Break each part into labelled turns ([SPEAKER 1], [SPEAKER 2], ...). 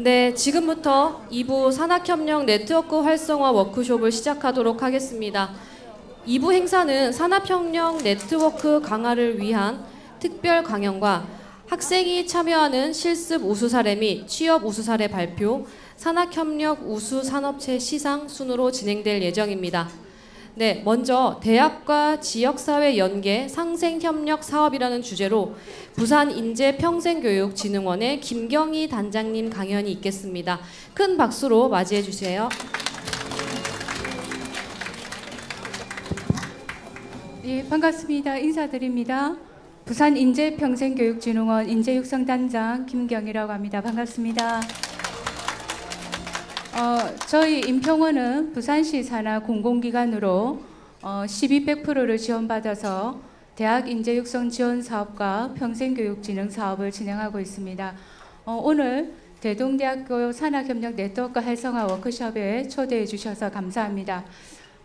[SPEAKER 1] 네, 지금부터 2부 산학협력 네트워크 활성화 워크숍을 시작하도록 하겠습니다. 2부 행사는 산학협력 네트워크 강화를 위한 특별 강연과 학생이 참여하는 실습 우수 사례 및 취업 우수 사례 발표, 산학협력 우수 산업체 시상 순으로 진행될 예정입니다. 네, 먼저 대학과 지역사회 연계 상생협력 사업이라는 주제로 부산인재평생교육진흥원의 김경희 단장님 강연이 있겠습니다. 큰 박수로 맞이해 주세요.
[SPEAKER 2] 네, 반갑습니다. 인사드립니다. 부산인재평생교육진흥원 인재육성단장 김경희라고 합니다. 반갑습니다. 저희 인평원은 부산시 산하 공공기관으로 12% 지원받아서 대학 인재육성 지원 사업과 평생교육진흥 사업을 진행하고 있습니다. 오늘 대동대학교 산학협력 네트워크 활성화 워크숍에 초대해 주셔서 감사합니다.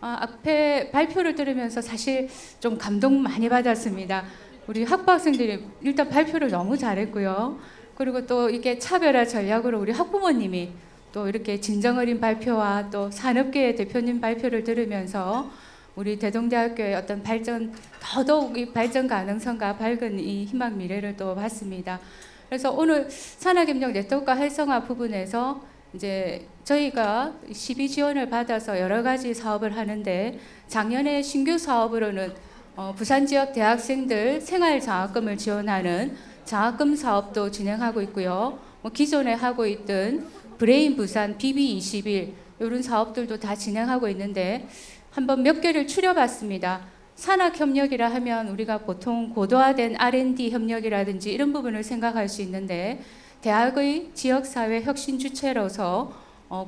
[SPEAKER 2] 앞에 발표를 들으면서 사실 좀 감동 많이 받았습니다. 우리 학부학생들이 일단 발표를 너무 잘했고요. 그리고 또 이게 차별화 전략으로 우리 학부모님이 또 이렇게 진정어린 발표와 또 산업계의 대표님 발표를 들으면서 우리 대동대학교의 어떤 발전, 더더욱 이 발전 가능성과 밝은 이 희망 미래를 또 봤습니다. 그래서 오늘 산학협력 네트워크 활성화 부분에서 이제 저희가 12 지원을 받아서 여러 가지 사업을 하는데 작년에 신규 사업으로는 부산 지역 대학생들 생활 장학금을 지원하는 장학금 사업도 진행하고 있고요. 기존에 하고 있던 브레인 부산 BB21 이런 사업들도 다 진행하고 있는데 한번 몇 개를 추려봤습니다. 산학협력이라 하면 우리가 보통 고도화된 R&D 협력이라든지 이런 부분을 생각할 수 있는데 대학의 지역사회 혁신 주체로서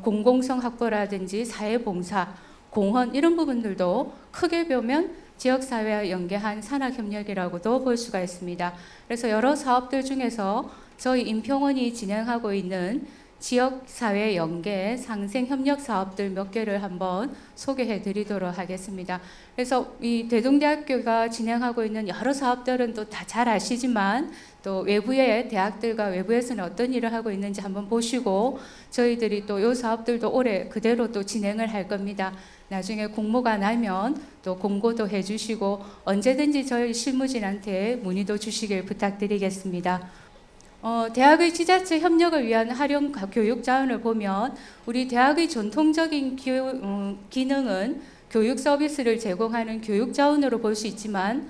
[SPEAKER 2] 공공성 확보라든지 사회봉사, 공헌 이런 부분들도 크게 보면 지역사회와 연계한 산학협력이라고도 볼 수가 있습니다. 그래서 여러 사업들 중에서 저희 인평원이 진행하고 있는 지역사회 연계 상생협력 사업들 몇 개를 한번 소개해 드리도록 하겠습니다. 그래서 이 대동대학교가 진행하고 있는 여러 사업들은 또 다 잘 아시지만 또 외부의 대학들과 외부에서는 어떤 일을 하고 있는지 한번 보시고 저희들이 또 이 사업들도 올해 그대로 또 진행을 할 겁니다. 나중에 공모가 나면 또 공고도 해주시고 언제든지 저희 실무진한테 문의도 주시길 부탁드리겠습니다. 대학의 지자체 협력을 위한 활용 교육 자원을 보면 우리 대학의 전통적인 기능은 교육 서비스를 제공하는 교육 자원으로 볼 수 있지만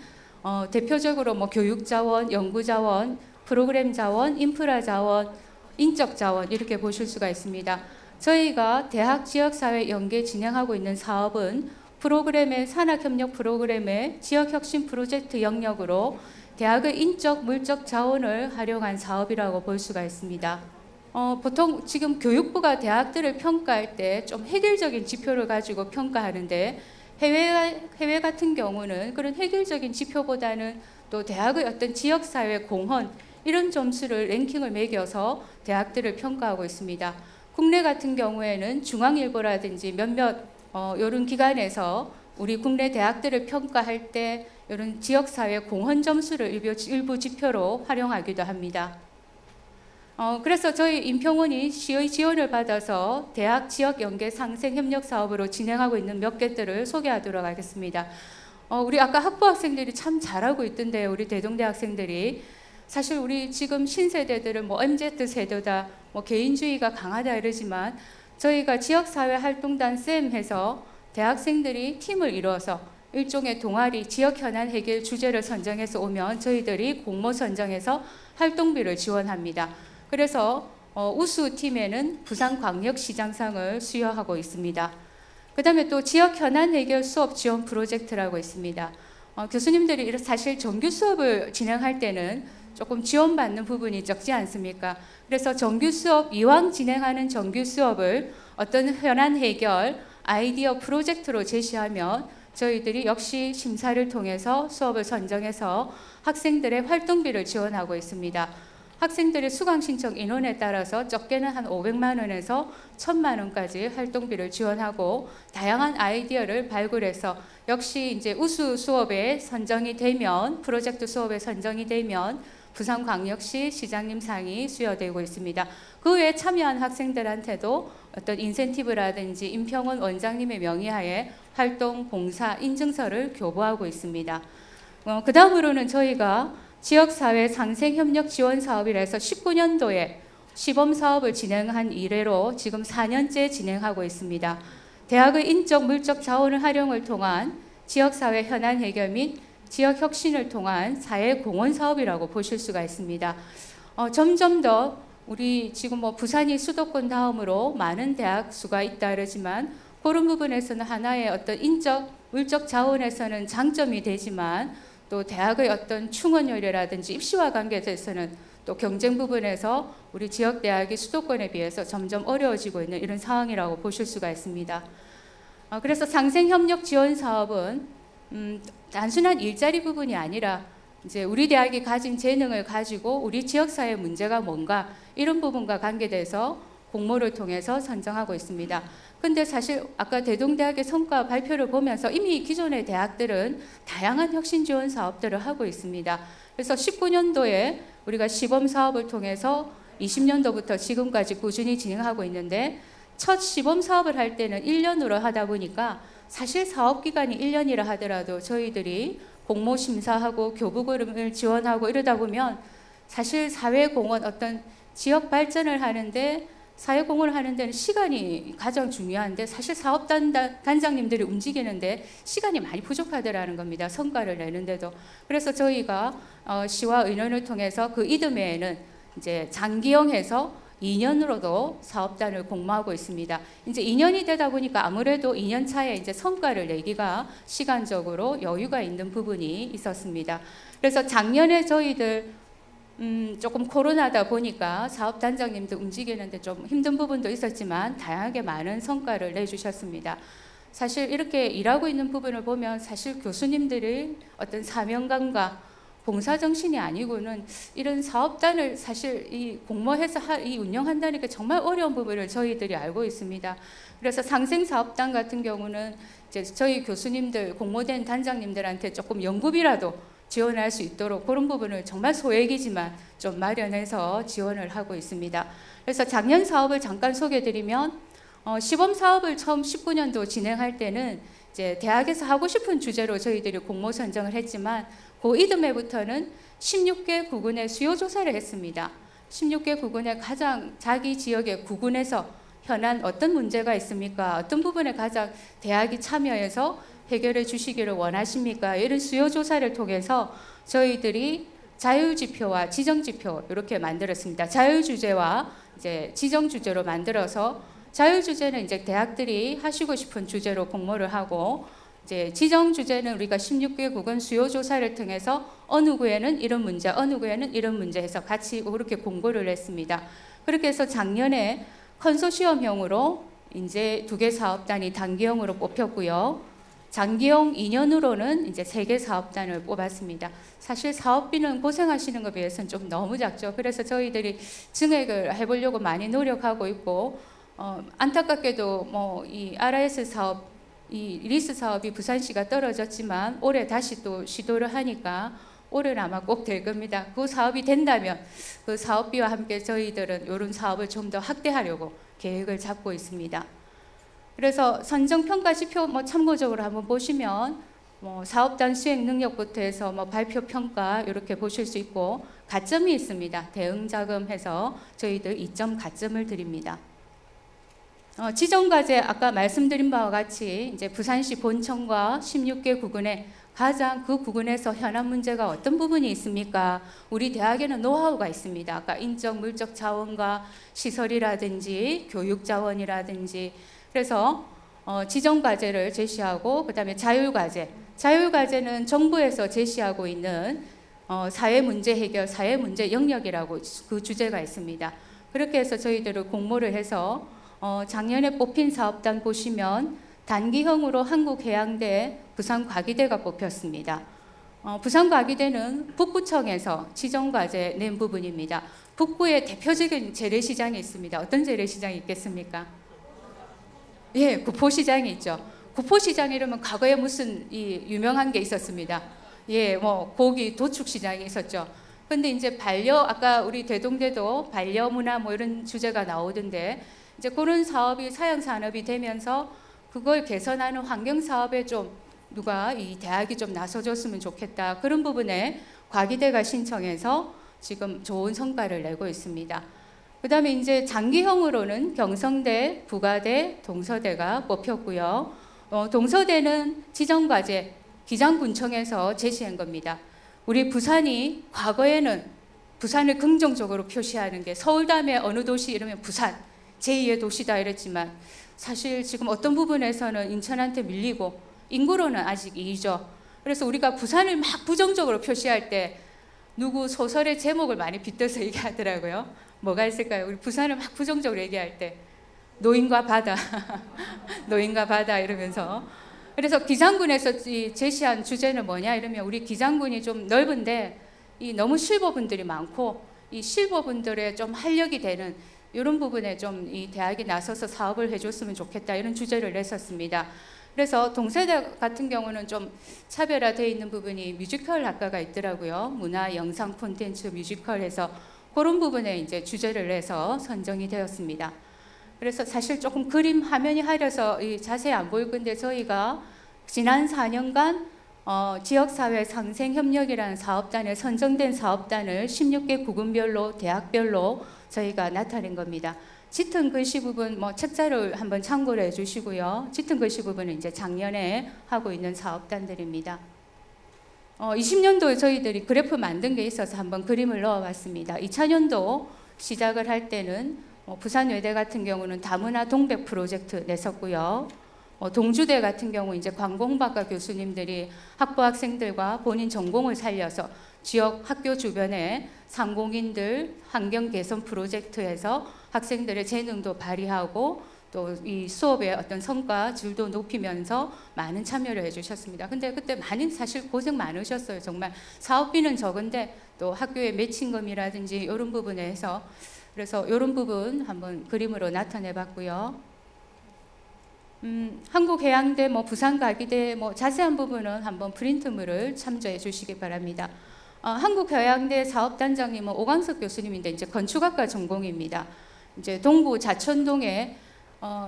[SPEAKER 2] 대표적으로 교육 자원, 연구 자원, 프로그램 자원, 인프라 자원, 인적 자원 이렇게 보실 수가 있습니다. 저희가 대학 지역사회 연계 진행하고 있는 사업은 프로그램의 산학협력 프로그램의 지역혁신 프로젝트 영역으로 대학의 인적, 물적 자원을 활용한 사업이라고 볼 수가 있습니다. 보통 지금 교육부가 대학들을 평가할 때 좀 획일적인 지표를 가지고 평가하는데 해외 같은 경우는 그런 획일적인 지표보다는 또 대학의 어떤 지역사회 공헌 이런 점수를 랭킹을 매겨서 대학들을 평가하고 있습니다. 국내 같은 경우에는 중앙일보라든지 몇몇 이런 기관에서 우리 국내 대학들을 평가할 때 이런 지역사회 공헌 점수를 일부 지표로 활용하기도 합니다. 그래서 저희 인평원이 시의 지원을 받아서 대학 지역 연계 상생 협력 사업으로 진행하고 있는 몇 개들을 소개하도록 하겠습니다. 우리 아까 학부학생들이 참 잘하고 있던데요. 우리 대동대 학생들이. 사실 우리 지금 신세대들은 MZ 세대다, 개인주의가 강하다 이러지만 저희가 지역사회 활동단 쌤 해서 대학생들이 팀을 이루어서 일종의 동아리 지역 현안 해결 주제를 선정해서 오면 저희들이 공모 선정해서 활동비를 지원합니다. 그래서 우수팀에는 부산광역시장상을 수여하고 있습니다. 그 다음에 또 지역 현안 해결 수업 지원 프로젝트라고 있습니다. 교수님들이 사실 정규 수업을 진행할 때는 조금 지원받는 부분이 적지 않습니까? 그래서 정규 수업, 이왕 진행하는 정규 수업을 어떤 현안 해결, 아이디어 프로젝트로 제시하면 저희들이 역시 심사를 통해서 수업을 선정해서 학생들의 활동비를 지원하고 있습니다. 학생들의 수강 신청 인원에 따라서 적게는 한 500만 원에서 1000만 원까지 활동비를 지원하고 다양한 아이디어를 발굴해서 역시 이제 우수 수업에 선정이 되면 프로젝트 수업에 선정이 되면 부산광역시 시장님 상이 수여되고 있습니다. 그 외에 참여한 학생들한테도 어떤 인센티브라든지 임평원 원장님의 명의하에 활동, 봉사, 인증서를 교부하고 있습니다. 그 다음으로는 저희가 지역사회 상생협력 지원 사업이라 해서 19년도에 시범사업을 진행한 이래로 지금 4년째 진행하고 있습니다. 대학의 인적, 물적 자원을 활용을 통한 지역사회 현안 해결 및 지역 혁신을 통한 사회공헌 사업이라고 보실 수가 있습니다. 점점 더 우리 지금 부산이 수도권 다음으로 많은 대학 수가 있다 그러지만 그런 부분에서는 하나의 어떤 인적, 물적 자원에서는 장점이 되지만 또 대학의 어떤 충원율이라든지 입시와 관계에서는 또 경쟁 부분에서 우리 지역 대학이 수도권에 비해서 점점 어려워지고 있는 이런 상황이라고 보실 수가 있습니다. 그래서 상생협력 지원 사업은 단순한 일자리 부분이 아니라 이제 우리 대학이 가진 재능을 가지고 우리 지역사회 문제가 뭔가 이런 부분과 관계돼서 공모를 통해서 선정하고 있습니다. 근데 사실 아까 대동대학의 성과 발표를 보면서 이미 기존의 대학들은 다양한 혁신 지원 사업들을 하고 있습니다. 그래서 19년도에 우리가 시범 사업을 통해서 20년도부터 지금까지 꾸준히 진행하고 있는데 첫 시범 사업을 할 때는 1년으로 하다 보니까 사실 사업 기간이 1년이라 하더라도 저희들이 공모 심사하고 교부금을 지원하고 이러다 보면 사실 사회공헌 어떤 지역 발전을 하는데 사회공헌을 하는 데는 시간이 가장 중요한데 사실 사업단장님들이 움직이는데 시간이 많이 부족하더라는 겁니다. 성과를 내는데도. 그래서 저희가 시와 의논을 통해서 그 이듬해에는 이제 장기형해서 2년으로도 사업단을 공모하고 있습니다. 이제 2년이 되다 보니까 아무래도 2년 차에 이제 성과를 내기가 시간적으로 여유가 있는 부분이 있었습니다. 그래서 작년에 저희들 조금 코로나다 보니까 사업단장님도 움직이는데 좀 힘든 부분도 있었지만 다양하게 많은 성과를 내주셨습니다. 사실 이렇게 일하고 있는 부분을 보면 사실 교수님들의 어떤 사명감과 봉사정신이 아니고는 이런 사업단을 사실 이 공모해서 이 운영한다는 게 정말 어려운 부분을 저희들이 알고 있습니다. 그래서 상생사업단 같은 경우는 이제 저희 교수님들 공모된 단장님들한테 조금 연구비라도 지원할 수 있도록 그런 부분을 정말 소액이지만 좀 마련해서 지원을 하고 있습니다. 그래서 작년 사업을 잠깐 소개드리면 시범 사업을 처음 19년도 진행할 때는 이제 대학에서 하고 싶은 주제로 저희들이 공모 선정을 했지만 그 이듬해부터는 16개 구군의 수요 조사를 했습니다. 16개 구군의 가장 자기 지역의 구군에서 현안 어떤 문제가 있습니까? 어떤 부분에 가장 대학이 참여해서 해결해 주시기를 원하십니까? 이런 수요 조사를 통해서 저희들이 자율지표와 지정지표 이렇게 만들었습니다. 자율주제와 이제 지정주제로 만들어서 자율주제는 이제 대학들이 하시고 싶은 주제로 공모를 하고 이제 지정주제는 우리가 16개 구군 수요 조사를 통해서 어느 구에는 이런 문제, 어느 구에는 이런 문제 해서 같이 그렇게 공고를 했습니다. 그렇게 해서 작년에 컨소시엄형으로 이제 2개 사업단이 단기형으로 뽑혔고요. 장기형 2년으로는 이제 3개 사업단을 뽑았습니다. 사실 사업비는 고생하시는 것에 비해서는 좀 너무 작죠. 그래서 저희들이 증액을 해보려고 많이 노력하고 있고 안타깝게도 이 RIS 사업, 이 리스 사업이 부산시가 떨어졌지만 올해 다시 또 시도를 하니까 올해는 아마 꼭 될 겁니다. 그 사업이 된다면 그 사업비와 함께 저희들은 이런 사업을 좀 더 확대하려고 계획을 잡고 있습니다. 그래서 선정평가 지표 참고적으로 한번 보시면 사업단 수행 능력부터 해서 발표 평가 이렇게 보실 수 있고 가점이 있습니다. 대응 자금 해서 저희들 2점 가점을 드립니다. 지정과제 아까 말씀드린 바와 같이 이제 부산시 본청과 16개 구군에 가장 그 구군에서 현안 문제가 어떤 부분이 있습니까? 우리 대학에는 노하우가 있습니다. 아까 인적, 물적 자원과 시설이라든지 교육 자원이라든지 그래서 지정과제를 제시하고 그다음에 자율과제. 자율과제는 정부에서 제시하고 있는 사회문제 해결, 사회문제 영역이라고 그 주제가 있습니다. 그렇게 해서 저희들을 공모를 해서 작년에 뽑힌 사업단 보시면 단기형으로 한국해양대, 부산과기대가 뽑혔습니다. 부산과기대는 북구청에서 지정과제 낸 부분입니다. 북구에 대표적인 재래시장이 있습니다. 어떤 재래시장이 있겠습니까? 예, 구포시장이 있죠. 구포시장 이러면 과거에 무슨 유명한 게 있었습니다. 예, 고기 도축시장이 있었죠. 근데 이제 아까 우리 대동대도 반려문화 뭐 이런 주제가 나오던데 이제 그런 사업이 사양 산업이 되면서 그걸 개선하는 환경 사업에 좀 누가 이 대학이 좀 나서줬으면 좋겠다. 그런 부분에 과기대가 신청해서 지금 좋은 성과를 내고 있습니다. 그다음에 이제 장기형으로는 경성대, 부가대, 동서대가 뽑혔고요. 동서대는 지정과제 기장군청에서 제시한 겁니다. 우리 부산이 과거에는 부산을 긍정적으로 표시하는 게 서울 다음에 어느 도시 이러면 부산 제2의 도시다 이랬지만 사실 지금 어떤 부분에서는 인천한테 밀리고 인구로는 아직 2위죠. 그래서 우리가 부산을 막 부정적으로 표시할 때 누구 소설의 제목을 많이 빗대서 얘기하더라고요. 뭐가 있을까요? 우리 부산을 막 부정적으로 얘기할 때 노인과 바다 노인과 바다 이러면서 그래서 기장군에서 제시한 주제는 뭐냐 이러면 우리 기장군이 좀 넓은데 이 너무 실버분들이 많고 이 실버분들의 좀 활력이 되는 이런 부분에 좀 이 대학이 나서서 사업을 해줬으면 좋겠다 이런 주제를 냈었습니다. 그래서 동서대 같은 경우는 좀 차별화되어 있는 부분이 뮤지컬 학과가 있더라고요. 문화 영상 콘텐츠 뮤지컬에서 그런 부분에 이제 주제를 내서 선정이 되었습니다. 그래서 사실 조금 그림 화면이 하려서 자세히 안 보일 건데 저희가 지난 4년간 지역사회 상생협력이라는 사업단에 선정된 사업단을 16개 구군별로 대학별로 저희가 나타낸 겁니다. 짙은 글씨 부분 책자를 한번 참고를 해주시고요. 짙은 글씨 부분은 이제 작년에 하고 있는 사업단들입니다. 20년도에 저희들이 그래프 만든 게 있어서 한번 그림을 넣어봤습니다. 2000년도 시작을 할 때는 부산외대 같은 경우는 다문화 동백 프로젝트 냈었고요. 동주대 같은 경우 이제 관공학과 교수님들이 학부 학생들과 본인 전공을 살려서 지역 학교 주변에 상공인들 환경 개선 프로젝트에서 학생들의 재능도 발휘하고 또 이 수업의 어떤 성과 질도 높이면서 많은 참여를 해주셨습니다. 근데 그때 많이 사실 고생 많으셨어요. 정말 사업비는 적은데 또 학교의 매칭금이라든지 이런 부분에 해서 그래서 이런 부분 한번 그림으로 나타내 봤고요. 한국해양대, 부산과기대 자세한 부분은 한번 프린트물을 참조해 주시기 바랍니다. 한국해양대 사업단장님은 오광석 교수님인데 이제 건축학과 전공입니다. 이제 동구 자천동에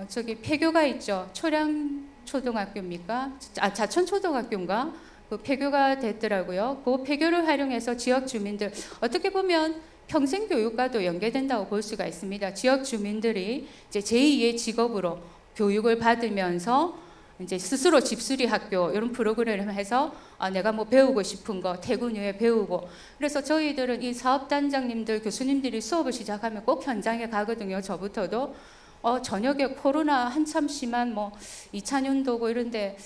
[SPEAKER 2] 저기 폐교가 있죠. 초량초등학교입니까? 자천초등학교인가? 그 폐교가 됐더라고요. 그 폐교를 활용해서 지역 주민들 어떻게 보면 평생교육과도 연계된다고 볼 수가 있습니다. 지역 주민들이 이제 제2의 직업으로 교육을 받으면서 이제 스스로 집수리 학교 이런 프로그램을 해서 내가 배우고 싶은 거 퇴근 후에 배우고 그래서 저희들은 이 사업단장님들 교수님들이 수업을 시작하면 꼭 현장에 가거든요. 저부터도 저녁에 코로나 한참 심한 2000년도고 이런데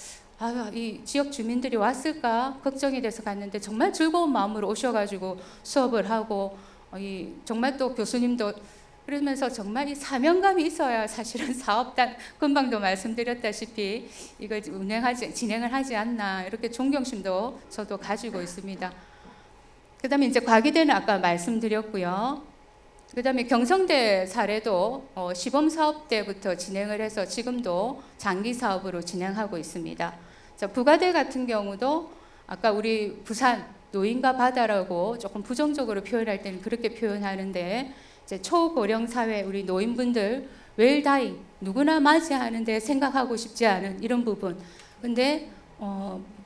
[SPEAKER 2] 이 지역 주민들이 왔을까 걱정이 돼서 갔는데 정말 즐거운 마음으로 오셔가지고 수업을 하고 정말 또 교수님도 그러면서 정말 이 사명감이 있어야 사실은 사업단 금방도 말씀드렸다시피 이걸 진행을 하지 않나 이렇게 존경심도 저도 가지고 있습니다. 그다음에 이제 과기대는 아까 말씀드렸고요. 그다음에 경성대 사례도 시범 사업 때부터 진행을 해서 지금도 장기 사업으로 진행하고 있습니다. 자, 부가대 같은 경우도 아까 우리 부산 노인과 바다라고 조금 부정적으로 표현할 때는 그렇게 표현하는데 이제 초고령 사회 우리 노인분들 웰다잉 누구나 맞이하는데 생각하고 싶지 않은 이런 부분. 근데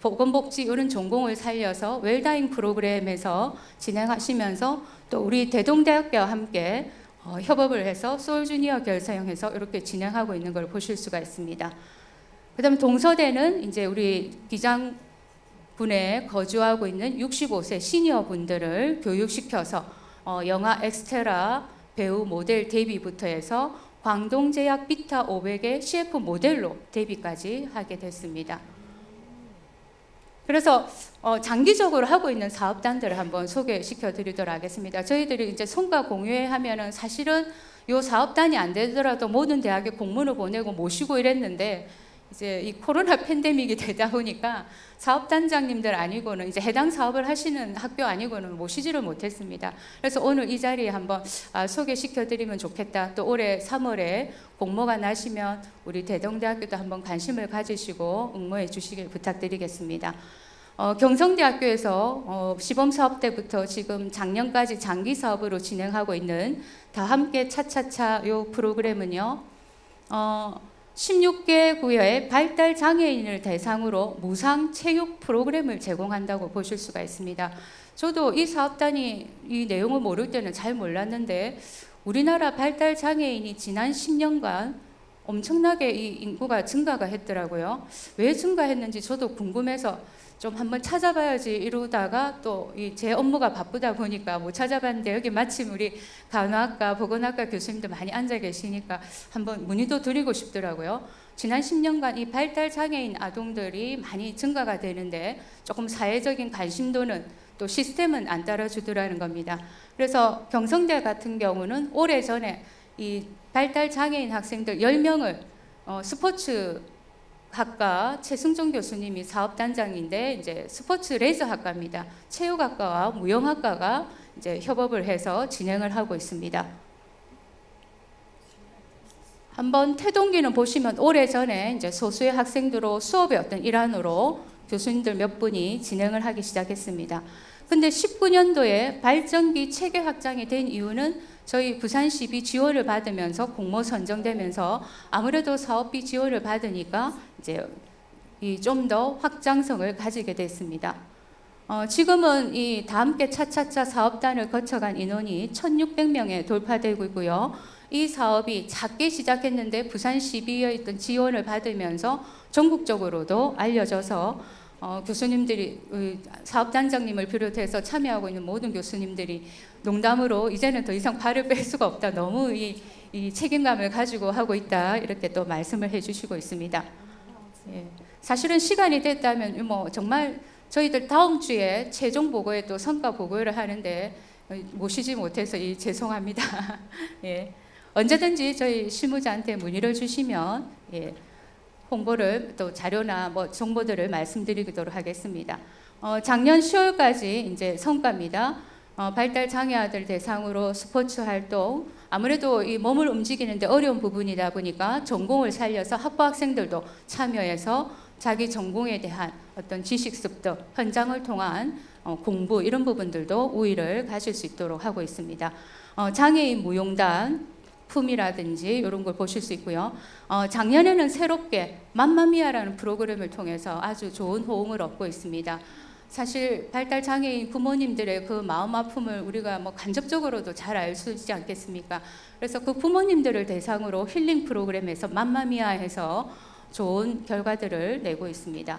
[SPEAKER 2] 보건복지 이런 전공을 살려서 웰다잉 프로그램에서 진행하시면서 또 우리 대동대학교와 함께 협업을 해서 소울주니어 결성해서 이렇게 진행하고 있는 걸 보실 수가 있습니다. 그다음 동서대는 이제 우리 기장군에 거주하고 있는 65세 시니어 분들을 교육시켜서 영화 엑스테라 배우 모델 데뷔부터 해서 광동제약 비타 500의 CF 모델로 데뷔까지 하게 됐습니다. 그래서 장기적으로 하고 있는 사업단들을 한번 소개시켜 드리도록 하겠습니다. 저희들이 이제 성과 공유하면은 사실은 이 사업단이 안 되더라도 모든 대학에 공문을 보내고 모시고 이랬는데 이제 이 코로나 팬데믹이 되다 보니까 사업단장님들 아니고는 이제 해당 사업을 하시는 학교 아니고는 모시지를 못했습니다. 그래서 오늘 이 자리에 한번 소개시켜드리면 좋겠다. 또 올해 3월에 공모가 나시면 우리 대동대학교도 한번 관심을 가지시고 응모해 주시길 부탁드리겠습니다. 경성대학교에서 시범사업 때부터 지금 작년까지 장기 사업으로 진행하고 있는 다 함께 차차차 요 프로그램은요. 16개 구의 발달 장애인을 대상으로 무상 체육 프로그램을 제공한다고 보실 수가 있습니다. 저도 이 사업단이 이 내용을 모를 때는 잘 몰랐는데 우리나라 발달 장애인이 지난 10년간 엄청나게 이 인구가 증가가 했더라고요. 왜 증가했는지 저도 궁금해서 좀 한번 찾아봐야지 이러다가 또 제 업무가 바쁘다 보니까 못 찾아봤는데 여기 마침 우리 간호학과, 보건학과 교수님들 많이 앉아 계시니까 한번 문의도 드리고 싶더라고요. 지난 10년간 이 발달 장애인 아동들이 많이 증가가 되는데 조금 사회적인 관심도는 또 시스템은 안 따라주더라는 겁니다. 그래서 경성대 같은 경우는 오래전에 이 발달 장애인 학생들 10명을 스포츠 학과 최승종 교수님이 사업단장인데 이제 스포츠 레저 학과입니다. 체육학과와 무용학과가 이제 협업을 해서 진행을 하고 있습니다. 한번 태동기는 보시면 오래전에 이제 소수의 학생들로 수업의 어떤 일환으로 교수님들 몇 분이 진행을 하기 시작했습니다. 근데 19년도에 발전기 체계 확장이 된 이유는 저희 부산시비 지원을 받으면서 공모 선정되면서 아무래도 사업비 지원을 받으니까 이제 좀 더 확장성을 가지게 됐습니다. 지금은 이 다함께 차차차 사업단을 거쳐간 인원이 1,600명에 돌파되고 있고요. 이 사업이 작게 시작했는데 부산시비의 있던 지원을 받으면서 전국적으로도 알려져서 교수님들이 사업단장님을 비롯해서 참여하고 있는 모든 교수님들이 농담으로 이제는 더 이상 발을 뺄 수가 없다. 너무 이 책임감을 가지고 하고 있다. 이렇게 또 말씀을 해주시고 있습니다. 예. 사실은 시간이 됐다면 뭐 정말 저희들 다음 주에 최종 보고에 또 성과 보고를 하는데 모시지 못해서 죄송합니다. 예. 언제든지 저희 실무자한테 문의를 주시면 예. 홍보를 또 자료나 뭐 정보들을 말씀드리도록 하겠습니다. 작년 10월까지 이제 성과입니다. 발달 장애아들 대상으로 스포츠 활동, 아무래도 이 몸을 움직이는데 어려운 부분이다 보니까 전공을 살려서 학부 학생들도 참여해서 자기 전공에 대한 어떤 지식 습득, 현장을 통한 공부 이런 부분들도 우위를 가질 수 있도록 하고 있습니다. 장애인 무용단 품이라든지 이런 걸 보실 수 있고요. 작년에는 새롭게 맘마미아라는 프로그램을 통해서 아주 좋은 호응을 얻고 있습니다. 사실 발달 장애인 부모님들의 그 마음 아픔을 우리가 뭐 간접적으로도 잘 알 수 있지 않겠습니까? 그래서 그 부모님들을 대상으로 힐링 프로그램에서 맘마미아해서 좋은 결과들을 내고 있습니다.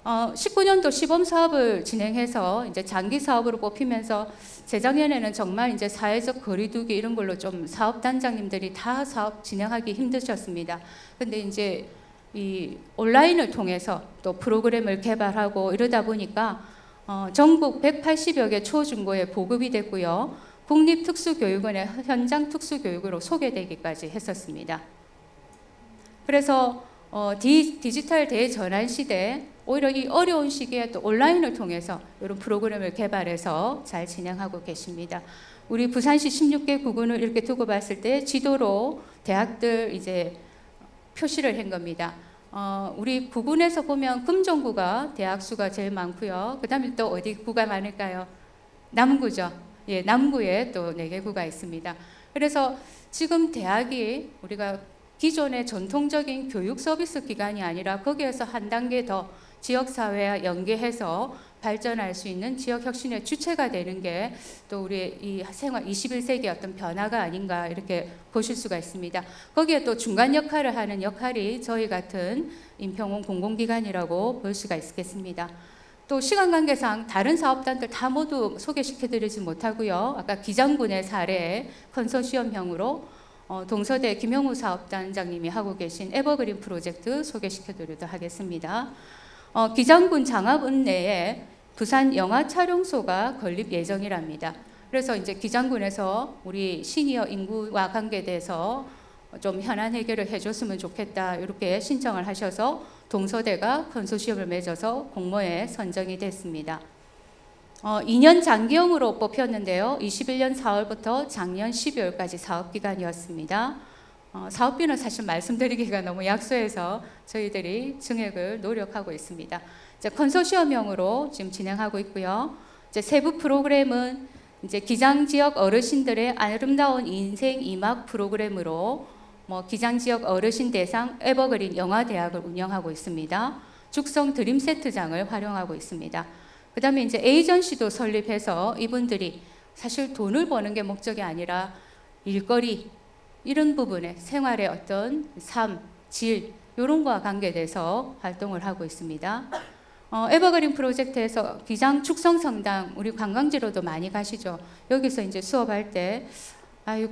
[SPEAKER 2] 19년도 시범 사업을 진행해서 이제 장기 사업으로 뽑히면서 재작년에는 정말 이제 사회적 거리두기 이런 걸로 좀 사업단장님들이 다 사업 진행하기 힘드셨습니다. 근데 이제 이 온라인을 통해서 또 프로그램을 개발하고 이러다 보니까 전국 180여 개 초중고에 보급이 됐고요. 국립특수교육원의 현장 특수교육으로 소개되기까지 했었습니다. 그래서 디지털 대전환 시대 오히려 이 어려운 시기에 또 온라인을 통해서 이런 프로그램을 개발해서 잘 진행하고 계십니다. 우리 부산시 16개 구군을 이렇게 두고 봤을 때 지도로 대학들 이제 표시를 한 겁니다. 우리 구군에서 보면 금정구가 대학 수가 제일 많고요. 그 다음에 또 어디 구가 많을까요? 남구죠. 예, 남구에 또 4개 구가 있습니다. 그래서 지금 대학이 우리가 기존의 전통적인 교육 서비스 기관이 아니라 거기에서 한 단계 더 지역사회와 연계해서 발전할 수 있는 지역혁신의 주체가 되는 게 또 우리 이 생활 21세기 어떤 변화가 아닌가 이렇게 보실 수가 있습니다. 거기에 또 중간 역할을 하는 역할이 저희 같은 인평원 공공기관이라고 볼 수가 있겠습니다. 또 시간 관계상 다른 사업단들 다 모두 소개시켜드리지 못하고요. 아까 기장군의 사례 컨소시엄형으로 동서대 김영우 사업단장님이 하고 계신 에버그린 프로젝트 소개시켜드리도록 하겠습니다. 기장군 장학은 내에 부산 영화 촬영소가 건립 예정이랍니다. 그래서 이제 기장군에서 우리 시니어 인구와 관계돼서 좀 현안 해결을 해줬으면 좋겠다 이렇게 신청을 하셔서 동서대가 컨소시엄을 맺어서 공모에 선정이 됐습니다. 2년 장기형으로 뽑혔는데요. 21년 4월부터 작년 12월까지 사업기간이었습니다. 사업비는 사실 말씀드리기가 너무 약소해서 저희들이 증액을 노력하고 있습니다. 이제 컨소시엄형으로 지금 진행하고 있고요. 이제 세부 프로그램은 이제 기장 지역 어르신들의 아름다운 인생 2막 프로그램으로 기장 지역 어르신 대상 에버그린 영화 대학을 운영하고 있습니다. 죽성 드림 세트장을 활용하고 있습니다. 그다음에 이제 에이전시도 설립해서 이분들이 사실 돈을 버는 게 목적이 아니라 일거리 이런 부분에 생활의 어떤 삶, 질 이런 거와 관계돼서 활동을 하고 있습니다. 에버그린 프로젝트에서 기장 축성 성당 우리 관광지로도 많이 가시죠. 여기서 이제 수업할 때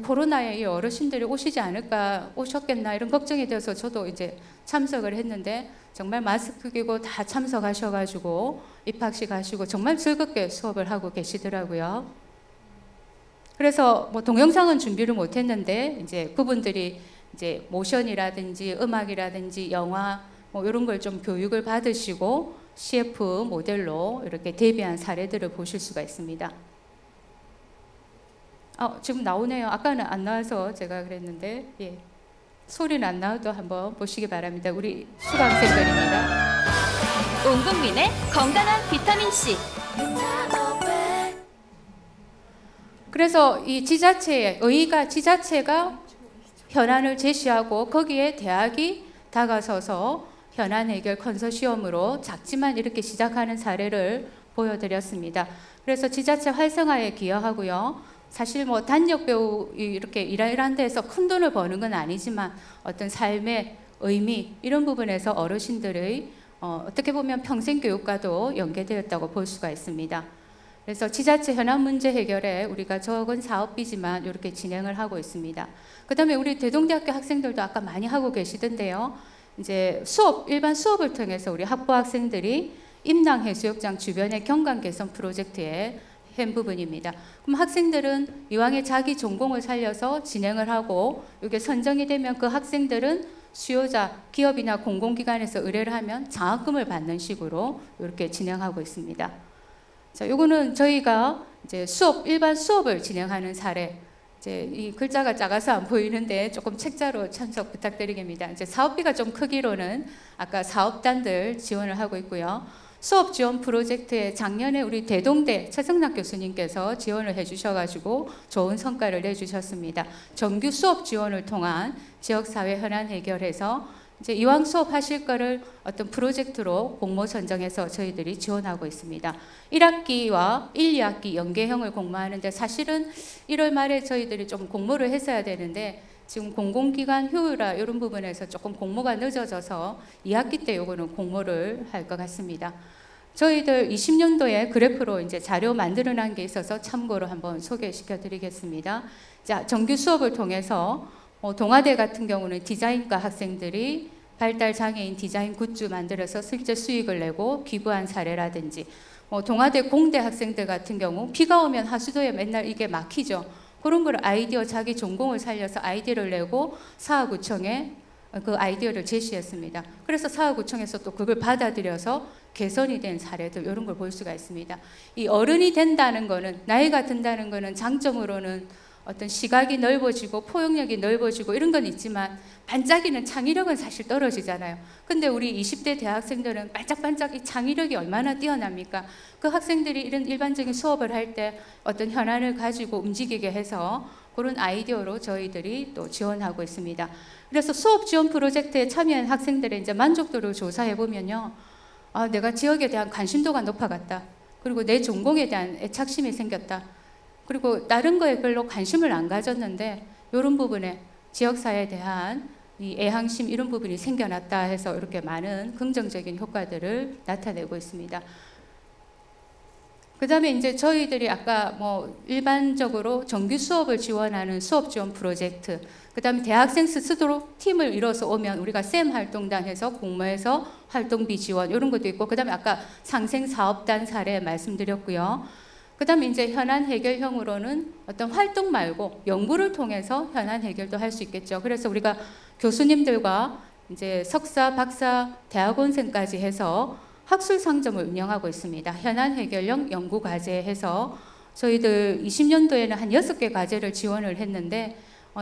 [SPEAKER 2] 코로나에 이 어르신들이 오시지 않을까, 오셨겠나 이런 걱정이 돼서 저도 이제 참석을 했는데 정말 마스크 끼고 다 참석하셔가지고 입학식 하시고 정말 즐겁게 수업을 하고 계시더라고요. 그래서 동영상은 준비를 못했는데 이제 그분들이 이제 모션이라든지 음악이라든지 영화 이런 걸 좀 교육을 받으시고 CF 모델로 이렇게 데뷔한 사례들을 보실 수가 있습니다. 지금 나오네요. 아까는 안 나와서 제가 그랬는데 예. 소리는 안 나와도 한번 보시기 바랍니다. 우리 수강생들입니다.
[SPEAKER 3] 온 국민의 건강한 비타민C.
[SPEAKER 2] 그래서 이 지자체가 현안을 제시하고 거기에 대학이 다가서서 현안 해결 컨소시엄으로 작지만 이렇게 시작하는 사례를 보여드렸습니다. 그래서 지자체 활성화에 기여하고요. 사실 단역 배우 이렇게 이런 데서 큰 돈을 버는 건 아니지만 어떤 삶의 의미 이런 부분에서 어르신들의 어떻게 보면 평생 교육과도 연계되었다고 볼 수가 있습니다. 그래서 지자체 현안 문제 해결에 우리가 적은 사업비지만 이렇게 진행을 하고 있습니다. 그다음에 우리 대동대학교 학생들도 아까 많이 하고 계시던데요. 이제 일반 수업을 통해서 우리 학부 학생들이 임낭해수욕장 주변의 경관 개선 프로젝트에 한 부분입니다. 그럼 학생들은 이왕에 자기 전공을 살려서 진행을 하고 이게 선정이 되면 그 학생들은 수요자, 기업이나 공공기관에서 의뢰를 하면 장학금을 받는 식으로 이렇게 진행하고 있습니다. 자, 요거는 저희가 이제 일반 수업을 진행하는 사례. 이제 이 글자가 작아서 안 보이는데 조금 책자로 참석 부탁드리겠습니다. 이제 사업비가 좀 크기로는 아까 사업단들 지원을 하고 있고요. 수업 지원 프로젝트에 작년에 우리 대동대 최성락 교수님께서 지원을 해주셔가지고 좋은 성과를 내주셨습니다. 정규 수업 지원을 통한 지역사회 현안 해결해서 이제 이왕 수업하실 거를 어떤 프로젝트로 공모 선정해서 저희들이 지원하고 있습니다. 1학기와 1, 2학기 연계형을 공모하는데 사실은 1월 말에 저희들이 좀 공모를 했어야 되는데 지금 공공기관 효율화 이런 부분에서 조금 공모가 늦어져서 2학기 때 요거는 공모를 할 것 같습니다. 저희들 20년도에 그래프로 이제 자료 만들어 놓은 게 있어서 참고로 한번 소개시켜 드리겠습니다. 자, 정규 수업을 통해서 동아대 같은 경우는 디자인과 학생들이 발달장애인 디자인 굿즈 만들어서 실제 수익을 내고 기부한 사례라든지 동아대 공대 학생들 같은 경우 비가 오면 하수도에 맨날 이게 막히죠. 그런 걸 아이디어 자기 전공을 살려서 아이디어를 내고 사하구청에 그 아이디어를 제시했습니다. 그래서 사하구청에서 또 그걸 받아들여서 개선이 된 사례들 이런 걸 볼 수가 있습니다. 이 어른이 된다는 거는 나이가 든다는 거는 장점으로는 어떤 시각이 넓어지고 포용력이 넓어지고 이런 건 있지만 반짝이는 창의력은 사실 떨어지잖아요. 근데 우리 20대 대학생들은 반짝반짝 이 창의력이 얼마나 뛰어납니까? 그 학생들이 이런 일반적인 수업을 할 때 어떤 현안을 가지고 움직이게 해서 그런 아이디어로 저희들이 또 지원하고 있습니다. 그래서 수업 지원 프로젝트에 참여한 학생들의 이제 만족도를 조사해 보면요. 내가 지역에 대한 관심도가 높아갔다. 그리고 내 전공에 대한 애착심이 생겼다. 그리고 다른 거에 별로 관심을 안 가졌는데 이런 부분에 지역사회에 대한 이 애항심 이런 부분이 생겨났다 해서 이렇게 많은 긍정적인 효과들을 나타내고 있습니다. 그 다음에 이제 저희들이 아까 일반적으로 정규 수업을 지원하는 수업 지원 프로젝트, 그 다음에 대학생 스스로 팀을 이뤄서 오면 우리가 쌤 활동단 해서 공모해서 활동비 지원 이런 것도 있고, 그 다음에 아까 상생 사업단 사례 말씀드렸고요. 그 다음에 이제 현안 해결형으로는 어떤 활동 말고 연구를 통해서 현안 해결도 할 수 있겠죠. 그래서 우리가 교수님들과 이제 석사, 박사, 대학원생까지 해서 학술 상점을 운영하고 있습니다. 현안 해결형 연구 과제 해서 저희들 20년도에는 한 6개 과제를 지원을 했는데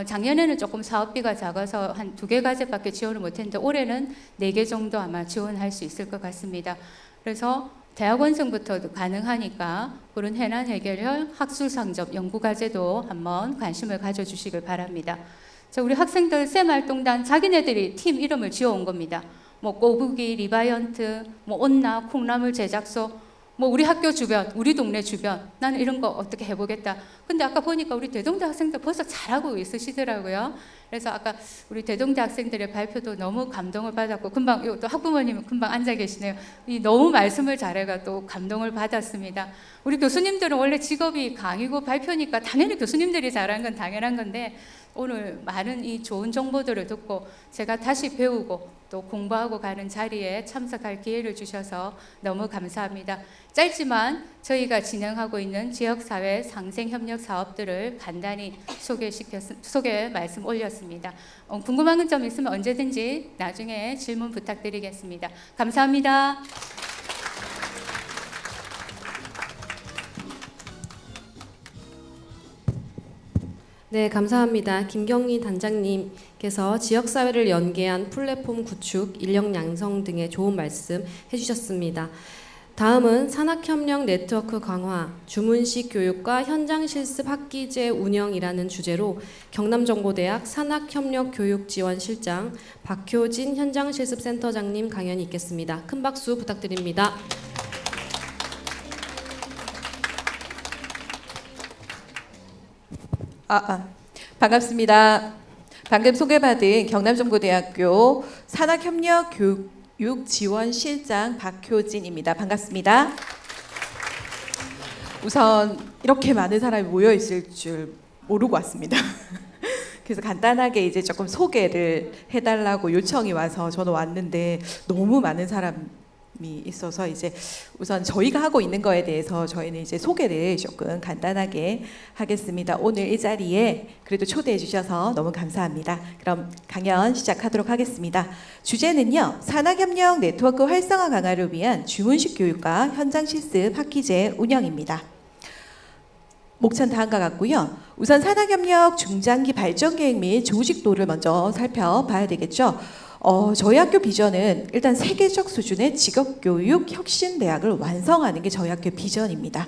[SPEAKER 2] 작년에는 조금 사업비가 작아서 한 2개 과제밖에 지원을 못했는데 올해는 4개 정도 아마 지원할 수 있을 것 같습니다. 그래서 대학원생부터도 가능하니까 그런 해난 해결형 학술상접 연구과제도 한번 관심을 가져주시길 바랍니다. 자, 우리 학생들 쌤활동단 자기네들이 팀 이름을 지어온 겁니다. 뭐 꼬부기, 리바이언트, 뭐 온나, 콩나물 제작소, 뭐 우리 학교 주변, 우리 동네 주변, 나는 이런 거 어떻게 해보겠다. 근데 아까 보니까 우리 대동대 학생들 벌써 잘하고 있으시더라고요. 그래서 아까 우리 대동대 학생들의 발표도 너무 감동을 받았고, 금방 또 학부모님은 금방 앉아 계시네요. 너무 말씀을 잘해가 또 감동을 받았습니다. 우리 교수님들은 원래 직업이 강의고 발표니까 당연히 교수님들이 잘한 건 당연한 건데, 오늘 많은 이 좋은 정보들을 듣고 제가 다시 배우고 또 공부하고 가는 자리에 참석할 기회를 주셔서 너무 감사합니다. 짧지만 저희가 진행하고 있는 지역사회 상생협력 사업들을 간단히 소개 말씀 올렸습니다. 궁금한 점 있으면 언제든지 나중에 질문 부탁드리겠습니다. 감사합니다.
[SPEAKER 1] 네, 감사합니다. 김경희 단장님께서 지역사회를 연계한 플랫폼 구축, 인력 양성 등의 좋은 말씀 해주셨습니다. 다음은 산학협력 네트워크 강화, 주문식 교육과 현장 실습 학기제 운영이라는 주제로 경남정보대학 산학협력교육지원실장 박효진 현장실습센터장님 강연이 있겠습니다. 큰 박수 부탁드립니다.
[SPEAKER 4] 반갑습니다. 방금 소개받은 경남정보대학교 산학협력교육지원실장 박효진입니다. 반갑습니다. 우선 이렇게 많은 사람이 모여 있을 줄 모르고 왔습니다. 그래서 간단하게 이제 조금 소개를 해달라고 요청이 와서 저는 왔는데 너무 많은 사람이 있어서 이제 우선 저희가 하고 있는 거에 대해서 저희는 이제 소개를 조금 간단하게 하겠습니다. 오늘 이 자리에 그래도 초대해 주셔서 너무 감사합니다. 그럼 강연 시작하도록 하겠습니다. 주제는요, 산학협력 네트워크 활성화 강화를 위한 주문식 교육과 현장 실습 학기제 운영입니다. 목차는 다음과 같고요. 우선 산학협력 중장기 발전 계획 및 조직도를 먼저 살펴봐야 되겠죠. 저희 학교 비전은 일단 세계적 수준의 직업교육 혁신대학을 완성하는 게 저희 학교 비전입니다.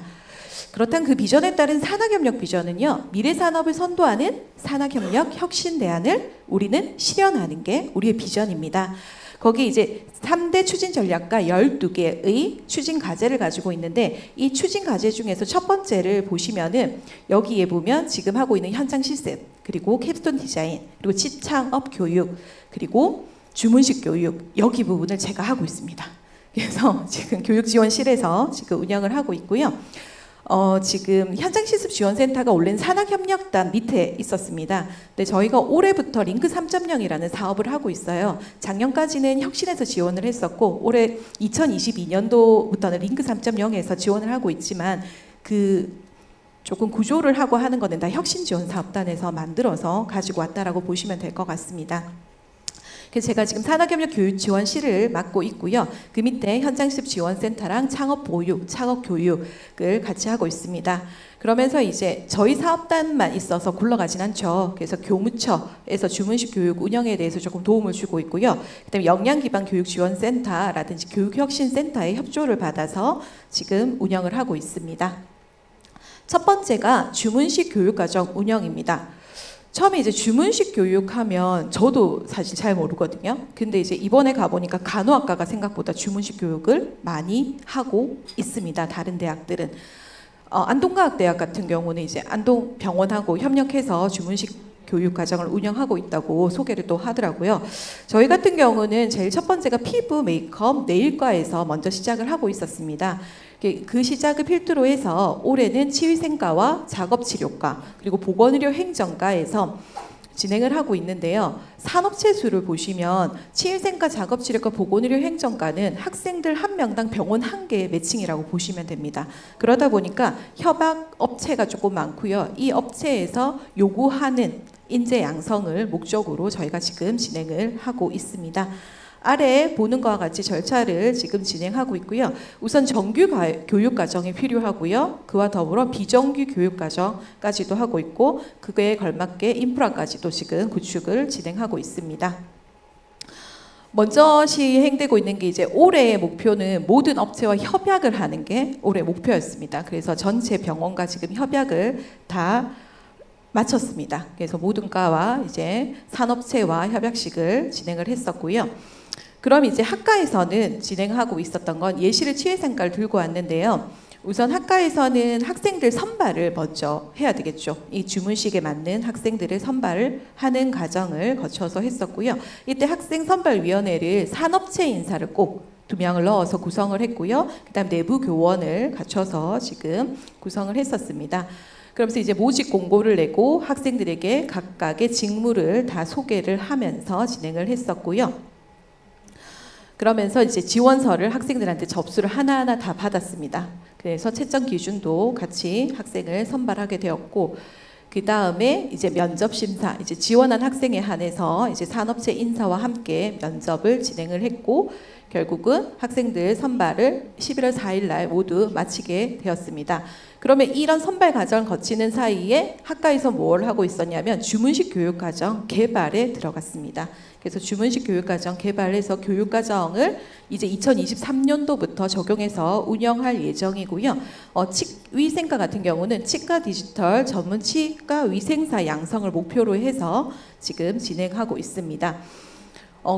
[SPEAKER 4] 그렇다면 그 비전에 따른 산학협력 비전은요, 미래산업을 선도하는 산학협력 혁신대안을 우리는 실현하는 게 우리의 비전입니다. 거기 이제 3대 추진 전략과 12개의 추진 과제를 가지고 있는데, 이 추진 과제 중에서 첫 번째를 보시면은 여기에 보면 지금 하고 있는 현장 실습, 그리고 캡스톤 디자인, 그리고 취창업 교육, 그리고 주문식 교육, 여기 부분을 제가 하고 있습니다. 그래서 지금 교육지원실에서 지금 운영을 하고 있고요. 지금 현장실습지원센터가 원래는 산학협력단 밑에 있었습니다. 근데 저희가 올해부터 링크 3.0이라는 사업을 하고 있어요. 작년까지는 혁신에서 지원을 했었고, 올해 2022년도부터는 링크 3.0에서 지원을 하고 있지만, 그 조금 구조를 하고 하는 거는 다 혁신지원사업단에서 만들어서 가지고 왔다라고 보시면 될 것 같습니다. 그래서 제가 지금 산학협력교육지원실을 맡고 있고요. 그 밑에 현장실습지원센터랑 창업보육, 창업교육을 같이 하고 있습니다. 그러면서 이제 저희 사업단만 있어서 굴러가진 않죠. 그래서 교무처에서 주문식 교육 운영에 대해서 조금 도움을 주고 있고요. 그다음에 역량기반교육지원센터라든지 교육혁신센터의 협조를 받아서 지금 운영을 하고 있습니다. 첫 번째가 주문식 교육과정 운영입니다. 처음에 이제 주문식 교육하면 저도 사실 잘 모르거든요. 근데 이제 이번에 가보니까 간호학과가 생각보다 주문식 교육을 많이 하고 있습니다. 다른 대학들은. 안동과학대학 같은 경우는 이제 안동병원하고 협력해서 주문식 교육 과정을 운영하고 있다고 소개를 또 하더라고요. 저희 같은 경우는 제일 첫 번째가 피부, 메이크업, 네일과에서 먼저 시작을 하고 있었습니다. 그 시작을 필두로 해서 올해는 치위생과와 작업치료과, 그리고 보건의료 행정과에서 진행을 하고 있는데요. 산업체 수를 보시면 치위생과, 작업치료과, 보건의료 행정과는 학생들 한 명당 병원 1개의 매칭이라고 보시면 됩니다. 그러다 보니까 협약 업체가 조금 많고요. 이 업체에서 요구하는 인재 양성을 목적으로 저희가 지금 진행을 하고 있습니다. 아래 보는 것과 같이 절차를 지금 진행하고 있고요. 우선 정규 교육 과정이 필요하고요. 그와 더불어 비정규 교육 과정까지도 하고 있고 그거에 걸맞게 인프라까지도 지금 구축을 진행하고 있습니다. 먼저 시행되고 있는 게 이제 올해의 목표는 모든 업체와 협약을 하는 게 올해 목표였습니다. 그래서 전체 병원과 지금 협약을 다 마쳤습니다. 그래서 모든 과와 이제 산업체와 협약식을 진행을 했었고요. 그럼 이제 학과에서는 진행하고 있었던 건 예시를 취해생과를 들고 왔는데요. 우선 학과에서는 학생들 선발을 먼저 해야 되겠죠. 이 주문식에 맞는 학생들을 선발을 하는 과정을 거쳐서 했었고요. 이때 학생 선발위원회를 산업체 인사를 꼭 2명을 넣어서 구성을 했고요. 그다음 내부 교원을 갖춰서 지금 구성을 했었습니다. 그러면서 이제 모집 공고를 내고 학생들에게 각각의 직무를 다 소개를 하면서 진행을 했었고요. 그러면서 이제 지원서를 학생들한테 접수를 하나하나 다 받았습니다. 그래서 채점 기준도 같이 학생을 선발하게 되었고, 그 다음에 이제 면접 심사, 이제 지원한 학생에 한해서 이제 산업체 인사와 함께 면접을 진행을 했고, 결국은 학생들 선발을 11월 4일 날 모두 마치게 되었습니다. 그러면 이런 선발 과정을 거치는 사이에 학과에서 뭘 하고 있었냐면 주문식 교육과정 개발에 들어갔습니다. 그래서 주문식 교육과정 개발해서 교육과정을 이제 2023년도부터 적용해서 운영할 예정이고요. 치위생과 같은 경우는 치과 디지털 전문 치과 위생사 양성을 목표로 해서 지금 진행하고 있습니다.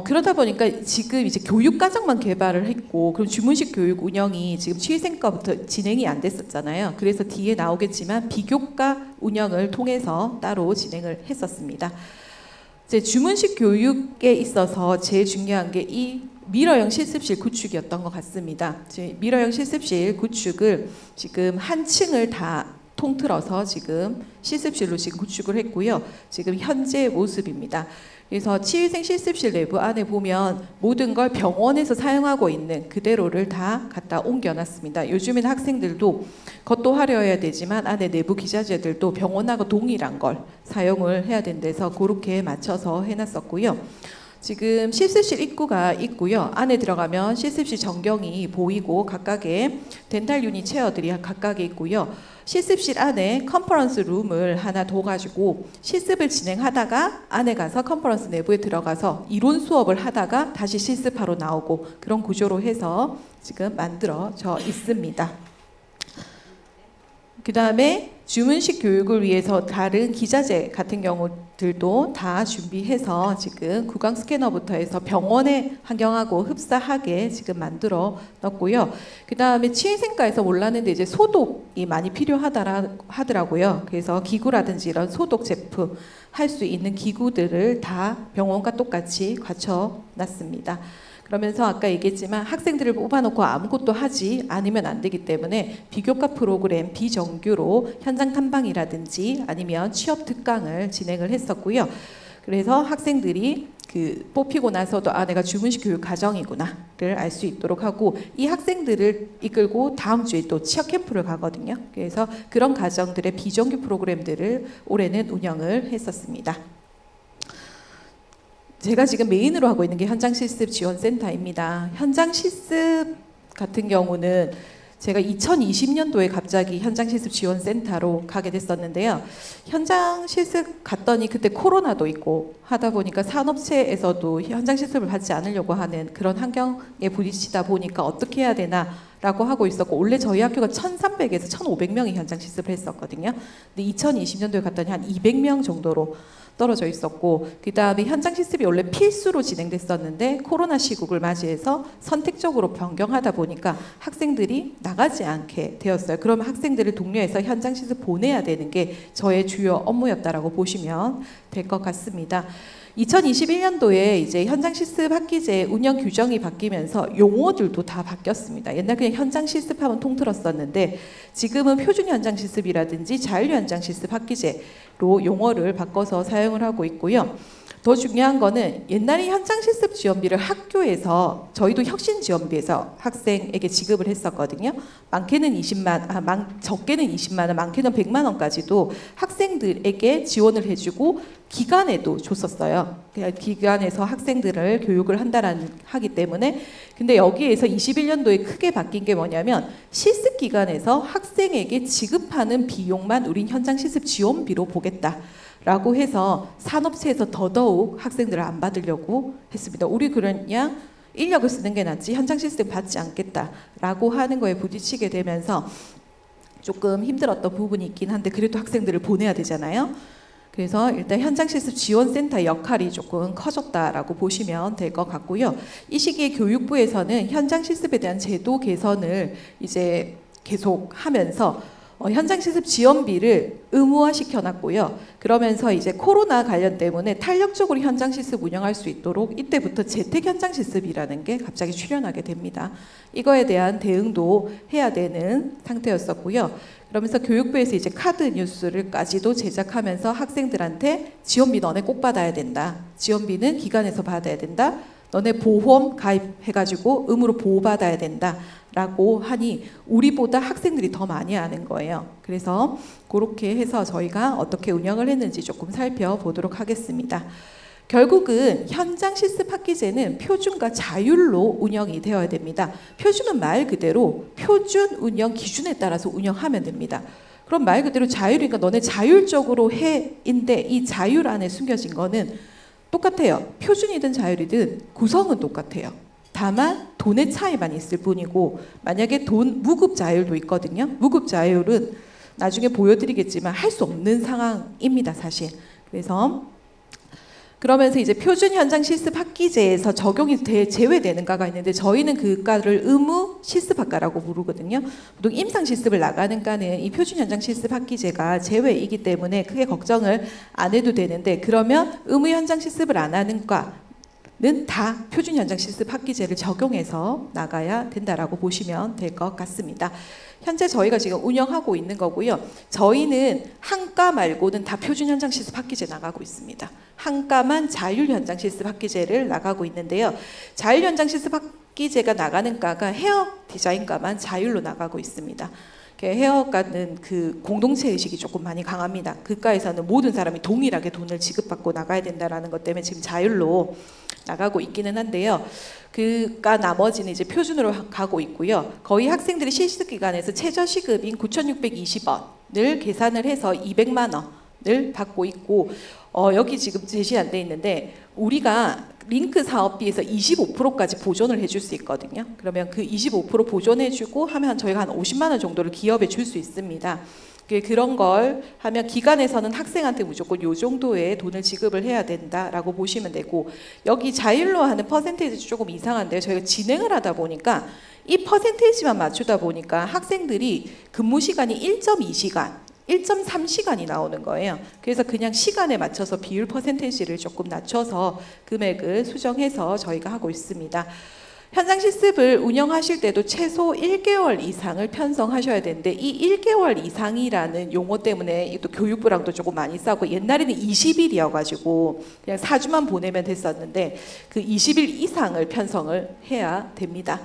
[SPEAKER 4] 그러다 보니까 지금 이제 교육과정만 개발을 했고, 그럼 주문식 교육 운영이 지금 취생과부터 진행이 안 됐었잖아요. 그래서 뒤에 나오겠지만 비교과 운영을 통해서 따로 진행을 했었습니다. 이제 주문식 교육에 있어서 제일 중요한 게 이 미러형 실습실 구축이었던 것 같습니다. 미러형 실습실 구축을 지금 한 층을 다 통틀어서 지금 실습실로 지금 구축을 했고요. 지금 현재 모습입니다. 그래서 치위생 실습실 내부 안에 보면 모든 걸 병원에서 사용하고 있는 그대로를 다 갖다 옮겨놨습니다. 요즘엔 학생들도 겉도 화려해야 되지만 안에 내부 기자재들도 병원하고 동일한 걸 사용을 해야 된대서 그렇게 맞춰서 해놨었고요. 지금 실습실 입구가 있고요. 안에 들어가면 실습실 전경이 보이고 각각의 덴탈 유닛 체어들이 각각에 있고요. 실습실 안에 컨퍼런스 룸을 하나 둬가지고 실습을 진행하다가 안에 가서 컨퍼런스 내부에 들어가서 이론 수업을 하다가 다시 실습하러 나오고 그런 구조로 해서 지금 만들어져 있습니다. 그 다음에 주문식 교육을 위해서 다른 기자재 같은 경우들도 다 준비해서 지금 구강 스캐너부터 해서 병원의 환경하고 흡사하게 지금 만들어 놨고요. 그 다음에 치위생과에서 몰랐는데 이제 소독이 많이 필요하더라고요. 그래서 기구라든지 이런 소독 제품 할 수 있는 기구들을 다 병원과 똑같이 갖춰 놨습니다. 그러면서 아까 얘기했지만 학생들을 뽑아놓고 아무것도 하지 않으면 안 되기 때문에 비교과 프로그램 비정규로 현장 탐방이라든지 아니면 취업 특강을 진행을 했었고요. 그래서 학생들이 뽑히고 나서도 내가 주문식 교육 과정이구나를 알 수 있도록 하고 이 학생들을 이끌고 다음 주에 또 취업 캠프를 가거든요. 그래서 그런 과정들의 비정규 프로그램들을 올해는 운영을 했었습니다. 제가 지금 메인으로 하고 있는 게 현장 실습 지원센터입니다. 현장 실습 같은 경우는 제가 2020년도에 갑자기 현장 실습 지원센터로 가게 됐었는데요. 현장 실습 갔더니 그때 코로나도 있고 하다 보니까 산업체에서도 현장 실습을 받지 않으려고 하는 그런 환경에 부딪히다 보니까 어떻게 해야 되나라고 하고 있었고, 원래 저희 학교가 1,300에서 1,500명이 현장 실습을 했었거든요. 근데 2020년도에 갔더니 한 200명 정도로 떨어져 있었고, 그 다음에 현장 실습이 원래 필수로 진행됐었는데 코로나 시국을 맞이해서 선택적으로 변경하다 보니까 학생들이 나가지 않게 되었어요. 그러면 학생들을 독려해서 현장 실습 보내야 되는 게 저의 주요 업무였다라고 보시면 될 것 같습니다. 2021년도에 이제 현장 실습 학기제 운영 규정이 바뀌면서 용어들도 다 바뀌었습니다. 옛날 그냥 현장 실습하면 통틀었었는데 지금은 표준 현장 실습이라든지 자율 현장 실습 학기제로 용어를 바꿔서 사용을 하고 있고요. 더 중요한 거는 옛날에 현장 실습 지원비를 학교에서 저희도 혁신 지원비에서 학생에게 지급을 했었거든요. 많게는 20만, 적게는 20만 원, 많게는 100만 원까지도 학생들에게 지원을 해주고 기관에도 줬었어요. 기관에서 학생들을 교육을 하기 때문에. 근데 여기에서 21년도에 크게 바뀐 게 뭐냐면 실습 기관에서 학생에게 지급하는 비용만 우린 현장 실습 지원비로 보겠다. 라고 해서 산업체에서 더더욱 학생들을 안 받으려고 했습니다. 우리 그냥 인력을 쓰는 게 낫지 현장 시스템 받지 않겠다라고 하는 거에 부딪히게 되면서 조금 힘들었던 부분이 있긴 한데 그래도 학생들을 보내야 되잖아요. 그래서 일단 현장 실습 지원센터 역할이 조금 커졌다라고 보시면 될 것 같고요. 이 시기에 교육부에서는 현장 실습에 대한 제도 개선을 이제 계속 하면서 현장 실습 지원비를 의무화 시켜놨고요. 그러면서 이제 코로나 관련 때문에 탄력적으로 현장 실습 운영할 수 있도록 이때부터 재택 현장 실습이라는 게 갑자기 출현하게 됩니다. 이거에 대한 대응도 해야 되는 상태였었고요. 그러면서 교육부에서 이제 카드 뉴스를까지도 제작하면서 학생들한테 지원비 너네 꼭 받아야 된다. 지원비는 기관에서 받아야 된다. 너네 보험 가입해가지고 의무로 보호받아야 된다. 라고 하니 우리보다 학생들이 더 많이 아는 거예요. 그래서 그렇게 해서 저희가 어떻게 운영을 했는지 조금 살펴보도록 하겠습니다. 결국은 현장 실습 학기제는 표준과 자율로 운영이 되어야 됩니다. 표준은 말 그대로 표준 운영 기준에 따라서 운영하면 됩니다. 그럼 말 그대로 자율이니까 너네 자율적으로 해인데 이 자율 안에 숨겨진 거는 똑같아요. 표준이든 자율이든 구성은 똑같아요. 다만 돈의 차이만 있을 뿐이고 만약에 무급 자율도 있거든요. 무급 자율은 나중에 보여드리겠지만 할 수 없는 상황입니다. 사실. 그래서 그러면서 이제 표준 현장 실습 학기제에서 적용이 제외되는가가 있는데 저희는 그 과를 의무 실습학과라고 부르거든요. 보통 임상 실습을 나가는 과는 이 표준 현장 실습 학기제가 제외이기 때문에 크게 걱정을 안 해도 되는데 그러면 의무 현장 실습을 안 하는 과는 다 표준 현장 실습 학기제를 적용해서 나가야 된다라고 보시면 될 것 같습니다. 현재 저희가 지금 운영하고 있는 거고요. 저희는 한 과 말고는 다 표준 현장 실습 학기제 나가고 있습니다. 한 과만 자율 현장 실습 학기제를 나가고 있는데요. 자율 현장 실습 학기제가 나가는 과가 헤어 디자인과만 자율로 나가고 있습니다. 헤어과는 그 공동체 의식이 조금 많이 강합니다. 그 과에서는 모든 사람이 동일하게 돈을 지급받고 나가야 된다는 것 때문에 지금 자율로 나가고 있기는 한데요. 그가 나머지는 이제 표준으로 가고 있고요. 거의 학생들이 실습 기간에서 최저시급인 9,620원을 계산을 해서 200만 원을 받고 있고 여기 지금 제시 안 돼 있는데 우리가 링크 사업비에서 25%까지 보존을 해줄 수 있거든요. 그러면 그 25% 보존해주고 하면 저희가 한 50만 원 정도를 기업에 줄 수 있습니다. 그런 걸 하면 기관에서는 학생한테 무조건 요 정도의 돈을 지급을 해야 된다라고 보시면 되고 여기 자율로 하는 퍼센테이지 조금 이상한데요. 저희가 진행을 하다 보니까 이 퍼센테이지만 맞추다 보니까 학생들이 근무 시간이 1.2시간 1.3시간이 나오는 거예요. 그래서 그냥 시간에 맞춰서 비율 퍼센테이지를 조금 낮춰서 금액을 수정해서 저희가 하고 있습니다. 현장 실습을 운영하실 때도 최소 1개월 이상을 편성하셔야 되는데 이 1개월 이상이라는 용어 때문에 또 교육부랑도 조금 많이 싸우고 옛날에는 20일이어가지고 그냥 4주만 보내면 됐었는데 그 20일 이상을 편성을 해야 됩니다.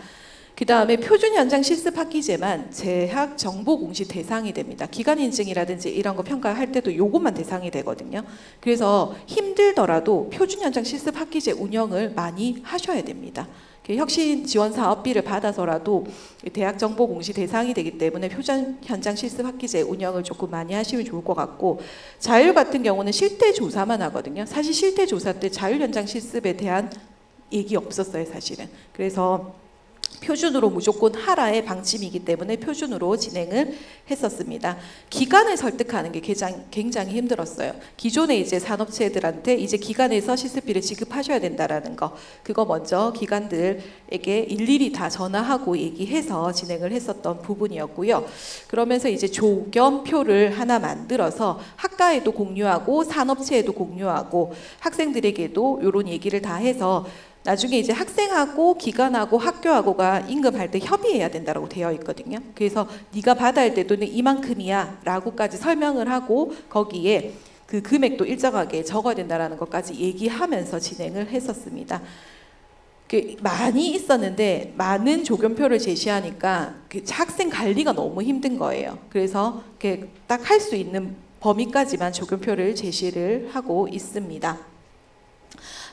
[SPEAKER 4] 그 다음에 표준 현장 실습 학기제만 재학 정보 공시 대상이 됩니다. 기간 인증이라든지 이런 거 평가할 때도 요것만 대상이 되거든요. 그래서 힘들더라도 표준 현장 실습 학기제 운영을 많이 하셔야 됩니다. 혁신 지원 사업비를 받아서라도 대학 정보 공시 대상이 되기 때문에 표준 현장 실습 학기제 운영을 조금 많이 하시면 좋을 것 같고 자율 같은 경우는 실태 조사만 하거든요. 사실 실태 조사 때 자율 현장 실습에 대한 얘기 없었어요, 사실은. 그래서 표준으로 무조건 하라의 방침이기 때문에 표준으로 진행을 했었습니다. 기관을 설득하는 게 굉장히 힘들었어요. 기존에 이제 산업체들한테 이제 기관에서 실습비를 지급하셔야 된다라는 거, 그거 먼저 기관들에게 일일이 다 전화하고 얘기해서 진행을 했었던 부분이었고요. 그러면서 이제 조견표를 하나 만들어서 학과에도 공유하고 산업체에도 공유하고 학생들에게도 이런 얘기를 다 해서 나중에 이제 학생하고 기관하고 학교하고가 임금할 때 협의해야 된다고 되어 있거든요. 그래서 네가 받아야 될 돈은 이만큼이야 라고까지 설명을 하고 거기에 그 금액도 일정하게 적어야 된다라는 것까지 얘기하면서 진행을 했었습니다. 많이 있었는데 많은 조견표를 제시하니까 학생 관리가 너무 힘든 거예요. 그래서 딱 할 수 있는 범위까지만 조견표를 제시를 하고 있습니다.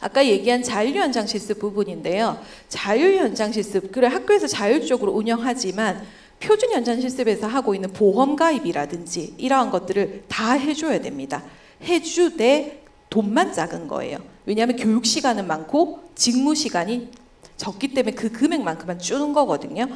[SPEAKER 4] 아까 얘기한 자율현장 실습 부분인데요. 자율현장 실습, 그래 학교에서 자율적으로 운영하지만 표준 현장 실습에서 하고 있는 보험 가입이라든지 이러한 것들을 다 해줘야 됩니다. 해주되 돈만 작은 거예요. 왜냐하면 교육 시간은 많고 직무 시간이 적기 때문에 그 금액만큼만 주는 거거든요.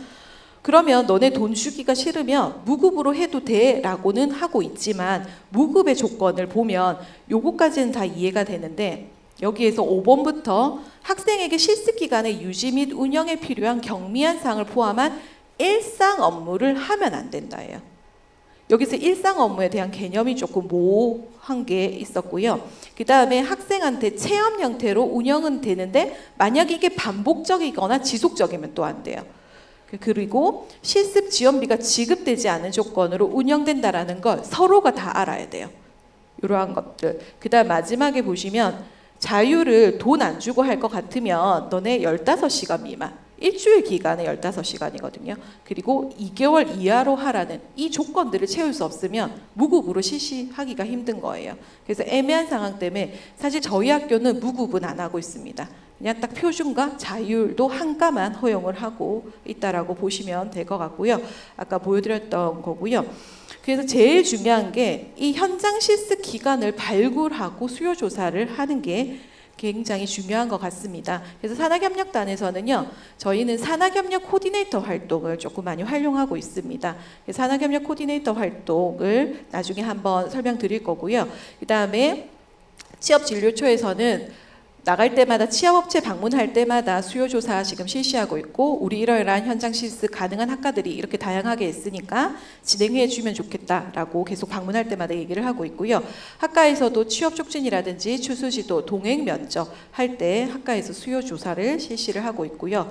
[SPEAKER 4] 그러면 너네 돈 주기가 싫으면 무급으로 해도 돼 라고는 하고 있지만 무급의 조건을 보면 요거까지는 다 이해가 되는데 여기에서 5번부터 학생에게 실습기간의 유지 및 운영에 필요한 경미한 사항을 포함한 일상 업무를 하면 안 된다예요. 여기서 일상 업무에 대한 개념이 조금 모호한 게 있었고요. 그 다음에 학생한테 체험 형태로 운영은 되는데 만약 이게 반복적이거나 지속적이면 또 안 돼요. 그리고 실습 지원비가 지급되지 않은 조건으로 운영된다라는 걸 서로가 다 알아야 돼요. 이러한 것들. 그 다음 마지막에 보시면 자유를 돈 안 주고 할 것 같으면 너네 15시간 미만. 일주일 기간에 15시간이거든요. 그리고 2개월 이하로 하라는 이 조건들을 채울 수 없으면 무급으로 실시하기가 힘든 거예요. 그래서 애매한 상황 때문에 사실 저희 학교는 무급은 안 하고 있습니다. 그냥 딱 표준과 자율도 한가만 허용을 하고 있다라고 보시면 될 것 같고요. 아까 보여드렸던 거고요. 그래서 제일 중요한 게 이 현장 실습 기간을 발굴하고 수요 조사를 하는 게 굉장히 중요한 것 같습니다. 그래서 산학협력단에서는요, 저희는 산학협력 코디네이터 활동을 조금 많이 활용하고 있습니다. 산학협력 코디네이터 활동을 나중에 한번 설명드릴 거고요. 그 다음에 취업진료처에서는 나갈 때마다 취업업체 방문할 때마다 수요조사 지금 실시하고 있고 우리 이러이러한 현장 실습 가능한 학과들이 이렇게 다양하게 있으니까 진행해 주면 좋겠다라고 계속 방문할 때마다 얘기를 하고 있고요. 학과에서도 취업 촉진이라든지 추수지도 동행 면접 할 때 학과에서 수요조사를 실시를 하고 있고요.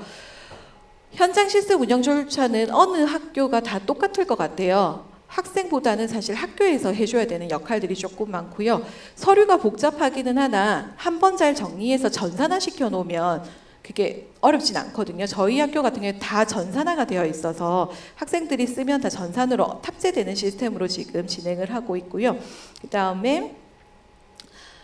[SPEAKER 4] 현장 실습 운영 절차는 어느 학교가 다 똑같을 것 같아요. 학생보다는 사실 학교에서 해줘야 되는 역할들이 조금 많고요. 서류가 복잡하기는 하나 한 번 잘 정리해서 전산화 시켜놓으면 그게 어렵진 않거든요. 저희 학교 같은 경우에 다 전산화가 되어 있어서 학생들이 쓰면 다 전산으로 탑재되는 시스템으로 지금 진행을 하고 있고요. 그 다음에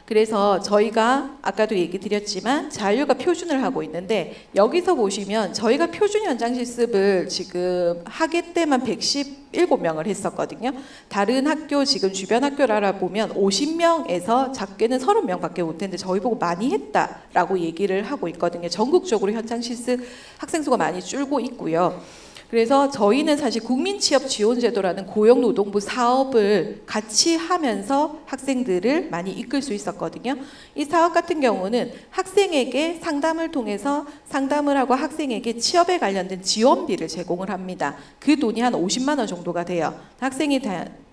[SPEAKER 4] 그래서 저희가 아까도 얘기 드렸지만 자율과 표준을 하고 있는데 여기서 보시면 저희가 표준 현장 실습을 지금 학예 때만 117명을 했었거든요. 다른 학교 지금 주변 학교를 알아보면 50명에서 작게는 30명밖에 못했는데 저희 보고 많이 했다라고 얘기를 하고 있거든요. 전국적으로 현장 실습 학생 수가 많이 줄고 있고요. 그래서 저희는 사실 국민취업지원제도라는 고용노동부 사업을 같이 하면서 학생들을 많이 이끌 수 있었거든요. 이 사업 같은 경우는 학생에게 상담을 통해서 상담을 하고 학생에게 취업에 관련된 지원비를 제공을 합니다. 그 돈이 한 50만 원 정도가 돼요. 학생이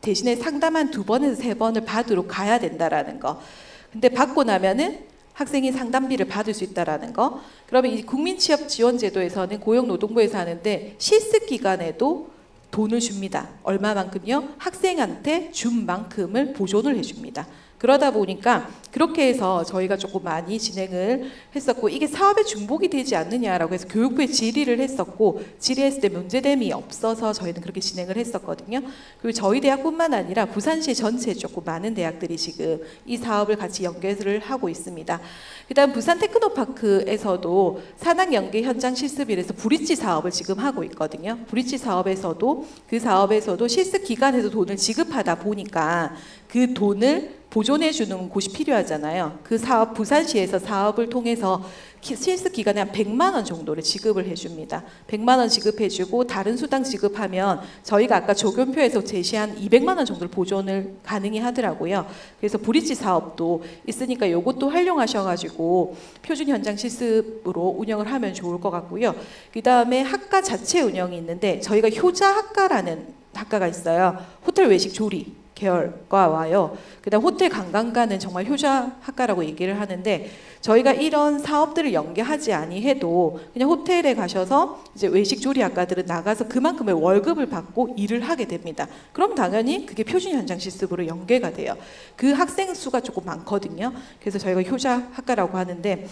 [SPEAKER 4] 대신에 상담 한 2번에서 3번을 받으러 가야 된다라는 거. 근데 받고 나면은 학생이 상담비를 받을 수 있다라는 거. 그러면 이 국민취업지원제도에서는 고용노동부에서 하는데 실습 기간에도 돈을 줍니다. 얼마만큼요? 학생한테 준 만큼을 보존을 해줍니다. 그러다 보니까 그렇게 해서 저희가 조금 많이 진행을 했었고 이게 사업에 중복이 되지 않느냐라고 해서 교육부에 질의를 했었고 질의했을 때 문제됨이 없어서 저희는 그렇게 진행을 했었거든요. 그리고 저희 대학뿐만 아니라 부산시 전체 조금 많은 대학들이 지금 이 사업을 같이 연계를 하고 있습니다. 그다음 부산 테크노파크에서도 산학 연계 현장 실습이라서 브릿지 사업을 지금 하고 있거든요. 브릿지 사업에서도 그 사업에서도 실습 기간에서 돈을 지급하다 보니까 그 돈을 보존해 주는 곳이 필요하잖아요. 그 사업 부산시에서 사업을 통해서 실습 기간에 한 100만 원 정도를 지급을 해줍니다. 100만 원 지급해주고 다른 수당 지급하면 저희가 아까 조견표에서 제시한 200만 원 정도를 보존을 가능히 하더라고요. 그래서 브릿지 사업도 있으니까 이것도 활용하셔가지고 표준 현장 실습으로 운영을 하면 좋을 것 같고요. 그 다음에 학과 자체 운영이 있는데 저희가 효자학과라는 학과가 있어요. 호텔 외식 조리 계열과 와요. 그다음 호텔 관광과는 정말 효자 학과라고 얘기를 하는데 저희가 이런 사업들을 연계하지 아니해도 그냥 호텔에 가셔서 이제 외식 조리 학과들은 나가서 그만큼의 월급을 받고 일을 하게 됩니다. 그럼 당연히 그게 표준 현장 실습으로 연계가 돼요. 그 학생 수가 조금 많거든요. 그래서 저희가 효자 학과라고 하는데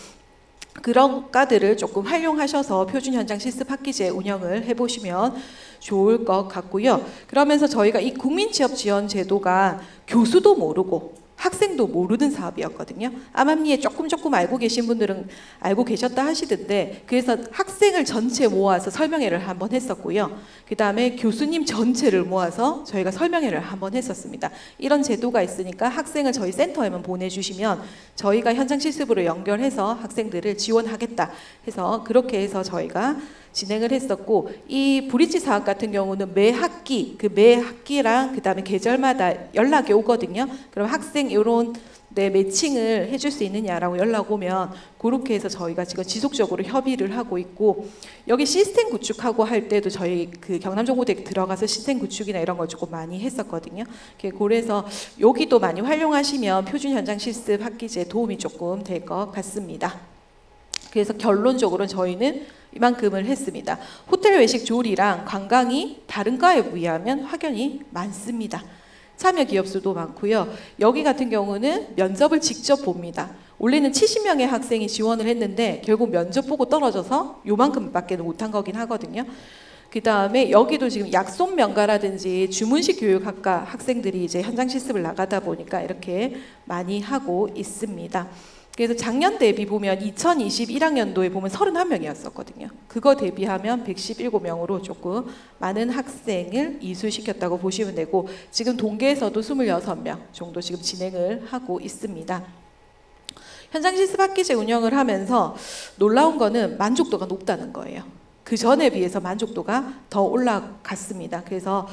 [SPEAKER 4] 그런 과들을 조금 활용하셔서 표준 현장 실습 학기제 운영을 해보시면 좋을 것 같고요. 그러면서 저희가 이 국민취업 지원 제도가 교수도 모르고 학생도 모르는 사업이었거든요. 암암리에 조금 알고 계신 분들은 알고 계셨다 하시던데 그래서 학생을 전체 모아서 설명회를 한번 했었고요. 그 다음에 교수님 전체를 모아서 저희가 설명회를 한번 했었습니다. 이런 제도가 있으니까 학생을 저희 센터에만 보내주시면 저희가 현장 실습으로 연결해서 학생들을 지원하겠다 해서 그렇게 해서 저희가 진행을 했었고 이 브릿지 사업 같은 경우는 매 학기랑 그 다음에 계절마다 연락이 오거든요. 그럼 학생 이런 데 매칭을 해줄 수 있느냐라고 연락 오면 그렇게 해서 저희가 지금 지속적으로 협의를 하고 있고 여기 시스템 구축하고 할 때도 저희 그 경남정보대 들어가서 시스템 구축이나 이런 걸 조금 많이 했었거든요. 그래서 여기도 많이 활용하시면 표준 현장 실습 학기제 도움이 조금 될 것 같습니다. 그래서 결론적으로는 저희는 이만큼을 했습니다. 호텔 외식 조리랑 관광이 다른 과에 비하면 확연히 많습니다. 참여 기업 수도 많고요. 여기 같은 경우는 면접을 직접 봅니다. 원래는 70명의 학생이 지원을 했는데 결국 면접 보고 떨어져서 요만큼밖에 못한 거긴 하거든요. 그 다음에 여기도 지금 약속 명가라든지 주문식 교육학과 학생들이 이제 현장 실습을 나가다 보니까 이렇게 많이 하고 있습니다. 그래서 작년 대비 보면 2021학년도에 보면 31명이었었거든요. 그거 대비하면 117명으로 조금 많은 학생을 이수시켰다고 보시면 되고 지금 동계에서도 26명 정도 지금 진행을 하고 있습니다. 현장 실습 학기제 운영을 하면서 놀라운 거는 만족도가 높다는 거예요. 그 전에 비해서 만족도가 더 올라갔습니다. 그래서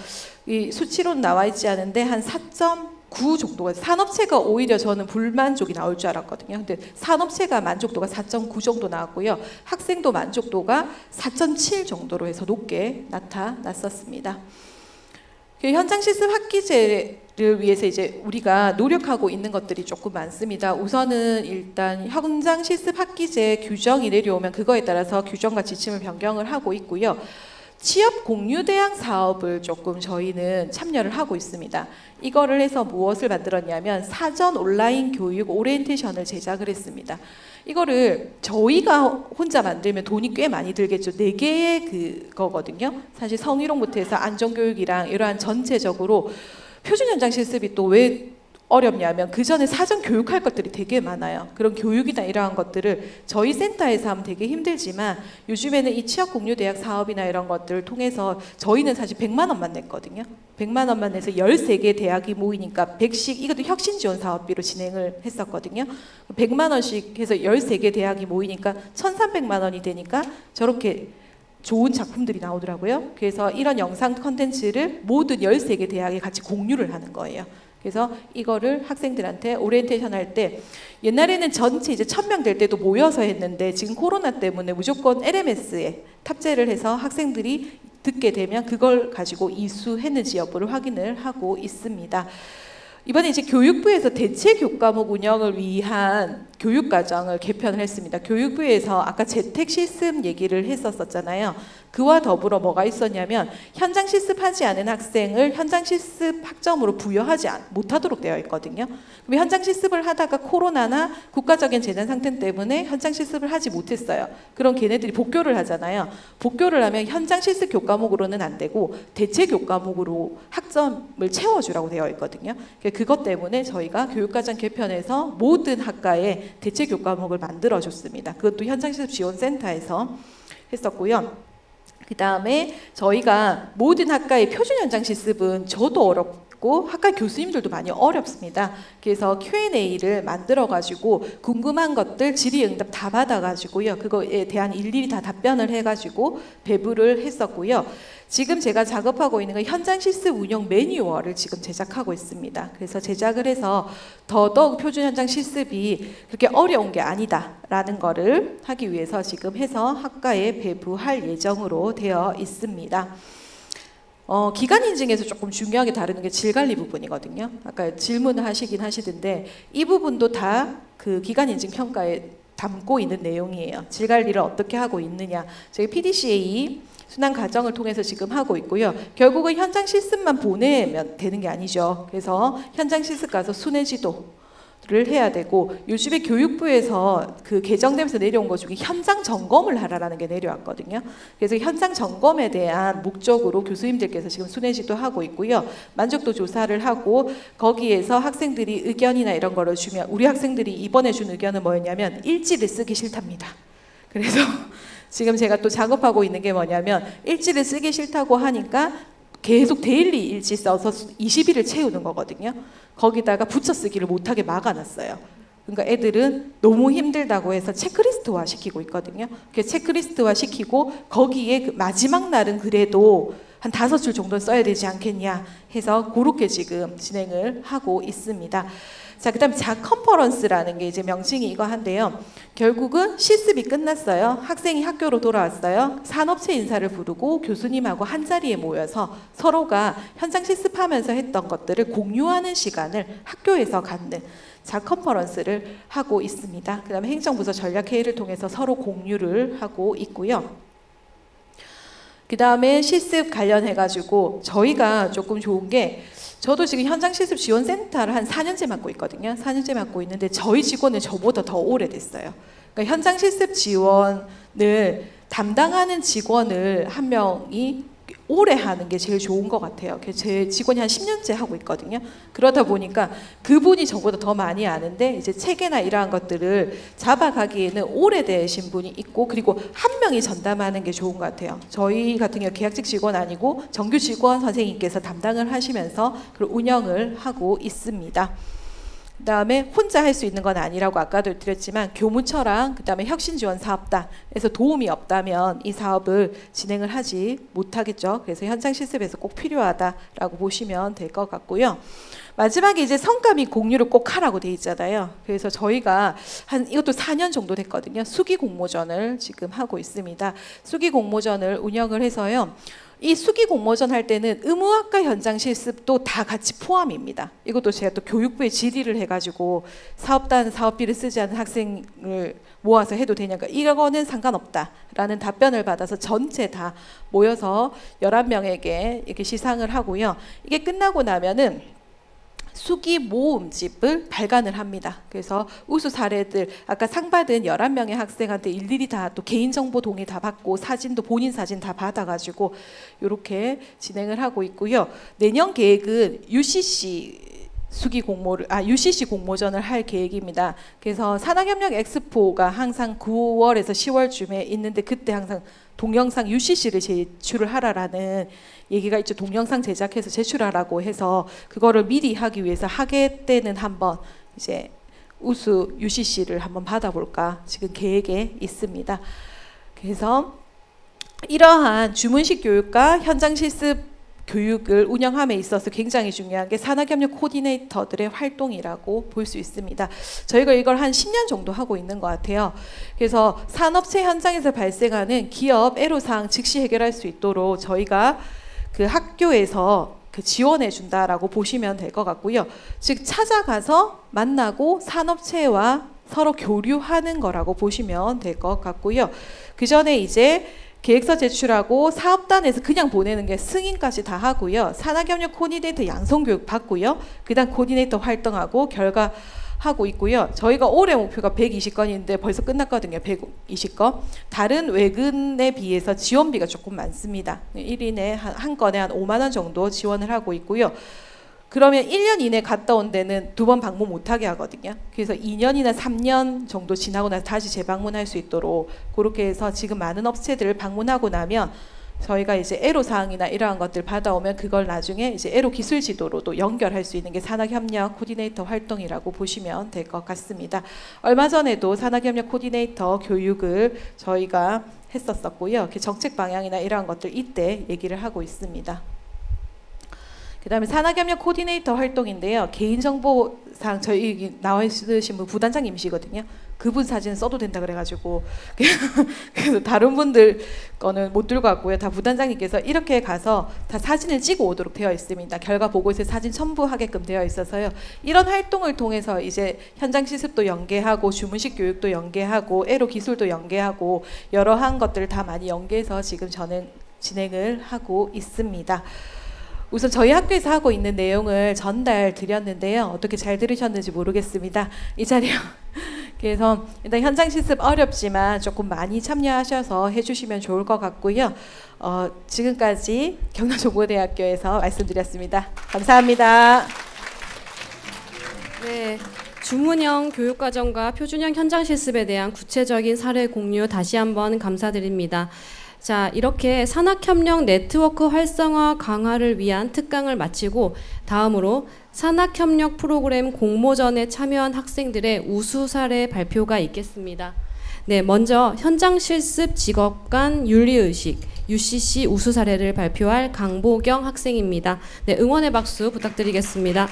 [SPEAKER 4] 이 수치로는 나와 있지 않은데 한 4.9 정도가 산업체가 오히려 저는 불만족이 나올 줄 알았거든요. 근데 산업체가 만족도가 4.9 정도 나왔고요. 학생도 만족도가 4.7 정도로 해서 높게 나타났었습니다. 현장 실습 학기제를 위해서 이제 우리가 노력하고 있는 것들이 조금 많습니다. 우선은 일단 현장 실습 학기제 규정이 내려오면 그거에 따라서 규정과 지침을 변경을 하고 있고요. 취업 공유 대항 사업을 조금 저희는 참여를 하고 있습니다. 이거를 해서 무엇을 만들었냐면 사전 온라인 교육 오리엔테이션을 제작을 했습니다. 이거를 저희가 혼자 만들면 돈이 꽤 많이 들겠죠. 4개의 그거거든요. 사실 성희롱부터 해서 안전교육이랑 이러한 전체적으로 표준 현장 실습이 또 왜 어렵냐면 그 전에 사전 교육할 것들이 되게 많아요. 그런 교육이나 이러한 것들을 저희 센터에서 하면 되게 힘들지만 요즘에는 이 취업 공유 대학 사업이나 이런 것들을 통해서 저희는 사실 100만 원만 냈거든요. 100만 원만 내서 13개 대학이 모이니까 100씩 이것도 혁신 지원 사업비로 진행을 했었거든요. 100만 원씩 해서 13개 대학이 모이니까 1,300만 원이 되니까 저렇게 좋은 작품들이 나오더라고요. 그래서 이런 영상 컨텐츠를 모든 13개 대학에 같이 공유를 하는 거예요. 그래서 이거를 학생들한테 오리엔테이션 할 때 옛날에는 전체 이제 1000명 될 때도 모여서 했는데 지금 코로나 때문에 무조건 LMS에 탑재를 해서 학생들이 듣게 되면 그걸 가지고 이수했는지 여부를 확인을 하고 있습니다. 이번에 이제 교육부에서 대체 교과목 운영을 위한 교육과정을 개편을 했습니다. 교육부에서 아까 재택 실습 얘기를 했었잖아요. 그와 더불어 뭐가 있었냐면 현장 실습하지 않은 학생을 현장 실습 학점으로 부여하지 못하도록 되어 있거든요. 그럼 현장 실습을 하다가 코로나나 국가적인 재난 상태 때문에 현장 실습을 하지 못했어요. 그럼 걔네들이 복교를 하잖아요. 복교를 하면 현장 실습 교과목으로는 안 되고 대체 교과목으로 학점을 채워주라고 되어 있거든요. 그것 때문에 저희가 교육과정 개편해서 모든 학과에 대체 교과목을 만들어줬습니다. 그것도 현장실습 지원센터에서 했었고요. 그 다음에 저희가 모든 학과의 표준 현장 실습은 저도 어렵고 학과 교수님들도 많이 어렵습니다. 그래서 Q&A를 만들어가지고 궁금한 것들 질의응답 다 받아가지고요. 그거에 대한 일일이 다 답변을 해가지고 배부를 했었고요. 지금 제가 작업하고 있는 건 현장 실습 운영 매뉴얼을 지금 제작하고 있습니다. 그래서 제작을 해서 더더욱 표준 현장 실습이 그렇게 어려운 게 아니다라는 거를 하기 위해서 지금 해서 학과에 배부할 예정으로 되어 있습니다. 기간 인증에서 조금 중요하게 다루는 게 질관리 부분이거든요. 아까 질문하시긴 하시던데 이 부분도 다 그 기간 인증 평가에 담고 있는 내용이에요. 질관리를 어떻게 하고 있느냐. 저희 PDCA 순환 과정을 통해서 지금 하고 있고요. 결국은 현장 실습만 보내면 되는 게 아니죠. 그래서 현장 실습 가서 순회 지도를 해야 되고 요즘에 교육부에서 그 개정되면서 내려온 것 중에 현장 점검을 하라라는 게 내려왔거든요. 그래서 현장 점검에 대한 목적으로 교수님들께서 지금 순회 지도하고 있고요. 만족도 조사를 하고 거기에서 학생들이 의견이나 이런 거를 주면 우리 학생들이 이번에 준 의견은 뭐였냐면 일지를 쓰기 싫답니다. 그래서 지금 제가 또 작업하고 있는 게 뭐냐면 일지를 쓰기 싫다고 하니까 계속 데일리 일지 써서 20일을 채우는 거거든요. 거기다가 붙여 쓰기를 못하게 막아놨어요. 그러니까 애들은 너무 힘들다고 해서 체크리스트화 시키고 있거든요. 그래서 체크리스트화 시키고 거기에 그 마지막 날은 그래도 한 5줄 정도는 써야 되지 않겠냐 해서 그렇게 지금 진행을 하고 있습니다. 자, 그다음 자 컨퍼런스라는 게 이제 명칭이 이거 한데요. 결국은 실습이 끝났어요. 학생이 학교로 돌아왔어요. 산업체 인사를 부르고 교수님하고 한 자리에 모여서 서로가 현장 실습하면서 했던 것들을 공유하는 시간을 학교에서 갖는 자 컨퍼런스를 하고 있습니다. 그다음에 행정부서 전략회의를 통해서 서로 공유를 하고 있고요. 그 다음에 실습 관련해가지고 저희가 조금 좋은 게 저도 지금 현장 실습 지원센터를 한 4년째 맡고 있거든요. 4년째 맡고 있는데 저희 직원은 저보다 더 오래됐어요. 그러니까 현장 실습 지원을 담당하는 직원을 한 명이 오래 하는 게 제일 좋은 것 같아요. 제 직원이 한 10년째 하고 있거든요. 그러다 보니까 그분이 저보다 더 많이 아는데 이제 체계나 이러한 것들을 잡아가기에는 오래되신 분이 있고 그리고 한 명이 전담하는 게 좋은 것 같아요. 저희 같은 경우 계약직 직원 아니고 정규 직원 선생님께서 담당을 하시면서 그 운영을 하고 있습니다. 그다음에 혼자 할 수 있는 건 아니라고 아까도 드렸지만 교무처랑 그다음에 혁신지원사업단에서 도움이 없다면 이 사업을 진행을 하지 못하겠죠. 그래서 현장 실습에서 꼭 필요하다라고 보시면 될 것 같고요. 마지막에 이제 성과 및 공유를 꼭 하라고 돼 있잖아요. 그래서 저희가 한 이것도 4년 정도 됐거든요. 수기 공모전을 지금 하고 있습니다. 수기 공모전을 운영을 해서요. 이 수기 공모전 할 때는 의무학과 현장 실습도 다 같이 포함입니다. 이것도 제가 또 교육부에 질의를 해가지고 사업단 사업비를 쓰지 않은 학생을 모아서 해도 되냐니까 이거는 상관없다라는 답변을 받아서 전체 다 모여서 11명에게 이렇게 시상을 하고요. 이게 끝나고 나면은 수기 모음집을 발간을 합니다. 그래서 우수 사례들 아까 상 받은 11명의 학생한테 일일이 다 또 개인정보 동의 다 받고 사진도 본인 사진 다 받아가지고 이렇게 진행을 하고 있고요. 내년 계획은 UCC UCC 공모전을 할 계획입니다. 그래서 산학협력 엑스포가 항상 9월에서 10월쯤에 있는데 그때 항상 동영상 UCC를 제출을 하라라는 얘기가 있죠. 동영상 제작해서 제출하라고 해서 그거를 미리 하기 위해서 학예 때는 한번 이제 우수 UCC를 한번 받아볼까 지금 계획에 있습니다. 그래서 이러한 주문식 교육과 현장 실습 교육을 운영함에 있어서 굉장히 중요한 게 산학협력 코디네이터들의 활동이라고 볼 수 있습니다. 저희가 이걸 한 10년 정도 하고 있는 것 같아요. 그래서 산업체 현장에서 발생하는 기업 애로사항 즉시 해결할 수 있도록 저희가 그 학교에서 그 지원해 준다라고 보시면 될 것 같고요. 즉 찾아가서 만나고 산업체와 서로 교류하는 거라고 보시면 될 것 같고요. 그 전에 이제 계획서 제출하고 사업단에서 그냥 보내는 게 승인까지 다 하고요. 산학협력 코디네이터 양성교육 받고요. 그다음 코디네이터 활동하고 결과하고 있고요. 저희가 올해 목표가 120건인데 벌써 끝났거든요. 120건. 다른 외근에 비해서 지원비가 조금 많습니다. 1인에 한 건에 한 5만 원 정도 지원을 하고 있고요. 그러면 1년 이내 갔다 온 데는 2번 방문 못하게 하거든요. 그래서 2년이나 3년 정도 지나고 나서 다시 재방문할 수 있도록 그렇게 해서 지금 많은 업체들을 방문하고 나면 저희가 이제 애로사항이나 이러한 것들 받아오면 그걸 나중에 이제 애로 기술 지도로도 연결할 수 있는 게 산학협력 코디네이터 활동이라고 보시면 될 것 같습니다. 얼마 전에도 산학협력 코디네이터 교육을 저희가 했었었고요. 정책 방향이나 이러한 것들 이때 얘기를 하고 있습니다. 그다음에 산학협력 코디네이터 활동인데요. 개인정보상 저희 나와 있으신 분 부단장님이시거든요. 그분 사진 써도 된다 그래가지고 그래서 다른 분들 거는 못 들고 왔고요. 다 부단장님께서 이렇게 가서 다 사진을 찍어 오도록 되어 있습니다. 결과 보고서에 사진 첨부하게끔 되어 있어서요. 이런 활동을 통해서 이제 현장 실습도 연계하고 주문식 교육도 연계하고 에로 기술도 연계하고 여러한 것들을 다 많이 연계해서 지금 저는 진행을 하고 있습니다. 우선 저희 학교에서 하고 있는 내용을 전달 드렸는데요. 어떻게 잘 들으셨는지 모르겠습니다. 이 자리에 그래서 일단 현장 실습 어렵지만 조금 많이 참여하셔서 해주시면 좋을 것 같고요. 지금까지 경남정보대학교에서 말씀드렸습니다. 감사합니다.
[SPEAKER 1] 네, 주문형 교육과정과 표준형 현장 실습에 대한 구체적인 사례 공유 다시 한번 감사드립니다. 자, 이렇게 산학협력 네트워크 활성화 강화를 위한 특강을 마치고 다음으로 산학협력 프로그램 공모전에 참여한 학생들의 우수 사례 발표가 있겠습니다. 네, 먼저 현장 실습 직업간 윤리의식 UCC 우수 사례를 발표할 강보경 학생입니다. 네, 응원의 박수 부탁드리겠습니다.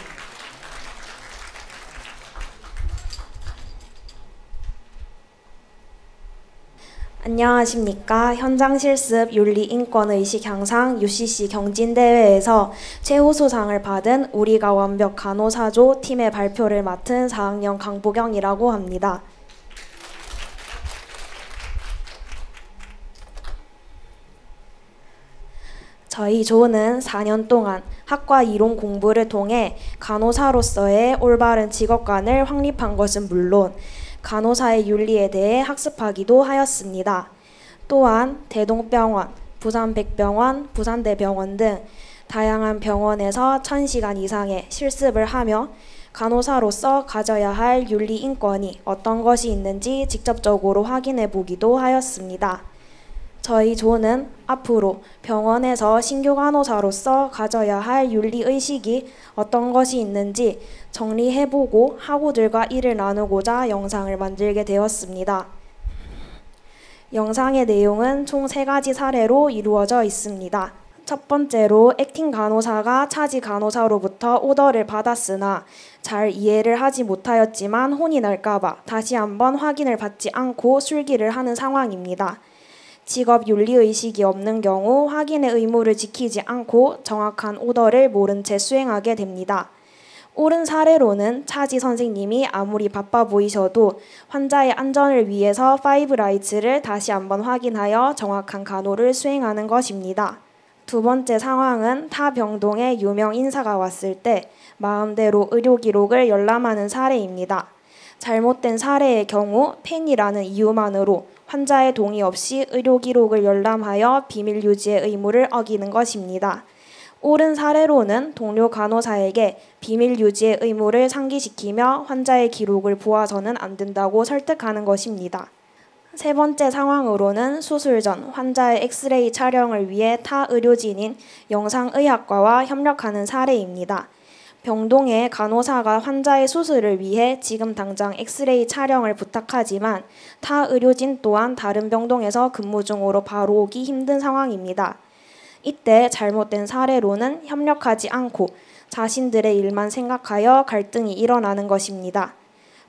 [SPEAKER 5] 안녕하십니까. 현장 실습 윤리 인권 의식 향상 UCC 경진대회에서 최우수상을 받은 우리가 완벽 간호사조 팀의 발표를 맡은 4학년 강보경이라고 합니다. 저희 조는 4년 동안 학과 이론 공부를 통해 간호사로서의 올바른 직업관을 확립한 것은 물론 간호사의 윤리에 대해 학습하기도 하였습니다. 또한 대동병원, 부산백병원, 부산대병원 등 다양한 병원에서 1000시간 이상의 실습을 하며 간호사로서 가져야 할 윤리 인권이 어떤 것이 있는지 직접적으로 확인해 보기도 하였습니다. 저희 조는 앞으로 병원에서 신규 간호사로서 가져야 할 윤리의식이 어떤 것이 있는지 정리해보고 학우들과 일을 나누고자 영상을 만들게 되었습니다. 영상의 내용은 총 3가지 사례로 이루어져 있습니다. 첫 번째로 액팅 간호사가 차지 간호사로부터 오더를 받았으나 잘 이해를 하지 못하였지만 혼이 날까봐 다시 한번 확인을 받지 않고 술기를 하는 상황입니다. 직업 윤리의식이 없는 경우 확인의 의무를 지키지 않고 정확한 오더를 모른 채 수행하게 됩니다. 옳은 사례로는 차지 선생님이 아무리 바빠 보이셔도 환자의 안전을 위해서 파이브라이츠를 다시 한번 확인하여 정확한 간호를 수행하는 것입니다. 두 번째 상황은 타 병동에 유명 인사가 왔을 때 마음대로 의료기록을 열람하는 사례입니다. 잘못된 사례의 경우 팬이라는 이유만으로 환자의 동의 없이 의료기록을 열람하여 비밀 유지의 의무를 어기는 것입니다. 옳은 사례로는 동료 간호사에게 비밀 유지의 의무를 상기시키며 환자의 기록을 보아서는 안 된다고 설득하는 것입니다. 세 번째 상황으로는 수술 전 환자의 엑스레이 촬영을 위해 타 의료진인 영상의학과와 협력하는 사례입니다. 병동의 간호사가 환자의 수술을 위해 지금 당장 엑스레이 촬영을 부탁하지만 타 의료진 또한 다른 병동에서 근무 중으로 바로 오기 힘든 상황입니다. 이때 잘못된 사례로는 협력하지 않고 자신들의 일만 생각하여 갈등이 일어나는 것입니다.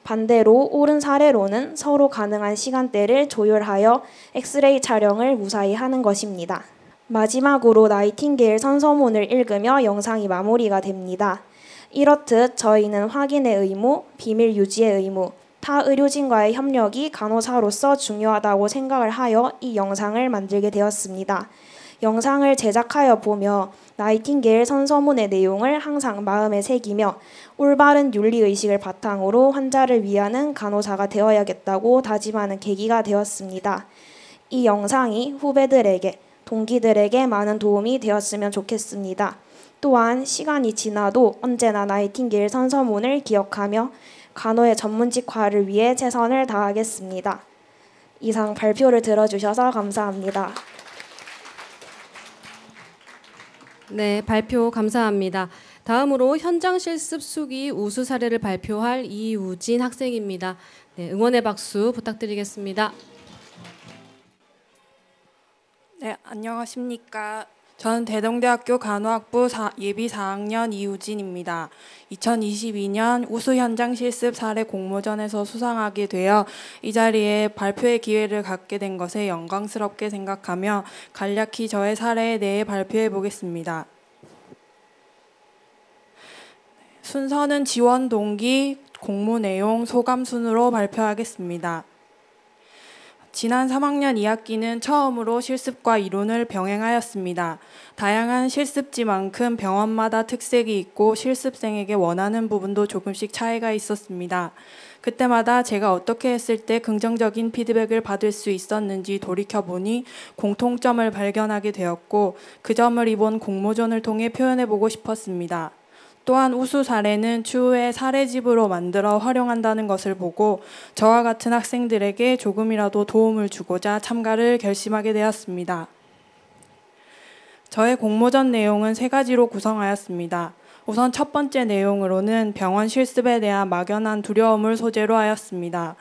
[SPEAKER 5] 반대로 옳은 사례로는 서로 가능한 시간대를 조율하여 엑스레이 촬영을 무사히 하는 것입니다. 마지막으로 나이팅게일 선서문을 읽으며 영상이 마무리가 됩니다. 이렇듯 저희는 확인의 의무, 비밀 유지의 의무, 타 의료진과의 협력이 간호사로서 중요하다고 생각을 하여 이 영상을 만들게 되었습니다. 영상을 제작하여 보며 나이팅게일 선서문의 내용을 항상 마음에 새기며 올바른 윤리의식을 바탕으로 환자를 위하는 간호사가 되어야겠다고 다짐하는 계기가 되었습니다. 이 영상이 후배들에게, 동기들에게 많은 도움이 되었으면 좋겠습니다. 또한 시간이 지나도 언제나 나이팅게일 선서문을 기억하며 간호의 전문직화를 위해 최선을 다하겠습니다. 이상 발표를 들어주셔서 감사합니다.
[SPEAKER 1] 네, 발표 감사합니다. 다음으로 현장 실습 수기 우수 사례를 발표할 이우진 학생입니다. 네, 응원의 박수 부탁드리겠습니다.
[SPEAKER 6] 네, 안녕하십니까. 저는 대동대학교 간호학부 예비 4학년 이우진입니다. 2022년 우수 현장 실습 사례 공모전에서 수상하게 되어 이 자리에 발표의 기회를 갖게 된 것에 영광스럽게 생각하며 간략히 저의 사례에 대해 발표해 보겠습니다. 순서는 지원 동기, 공모 내용, 소감 순으로 발표하겠습니다. 지난 3학년 2학기는 처음으로 실습과 이론을 병행하였습니다. 다양한 실습지만큼 병원마다 특색이 있고 실습생에게 원하는 부분도 조금씩 차이가 있었습니다. 그때마다 제가 어떻게 했을 때 긍정적인 피드백을 받을 수 있었는지 돌이켜보니 공통점을 발견하게 되었고 그 점을 이번 공모전을 통해 표현해보고 싶었습니다. 또한 우수 사례는 추후에 사례집으로 만들어 활용한다는 것을 보고 저와 같은 학생들에게 조금이라도 도움을 주고자 참가를 결심하게 되었습니다. 저의 공모전 내용은 3가지로 구성하였습니다. 우선 첫 번째 내용으로는 병원 실습에 대한 막연한 두려움을 소재로 하였습니다.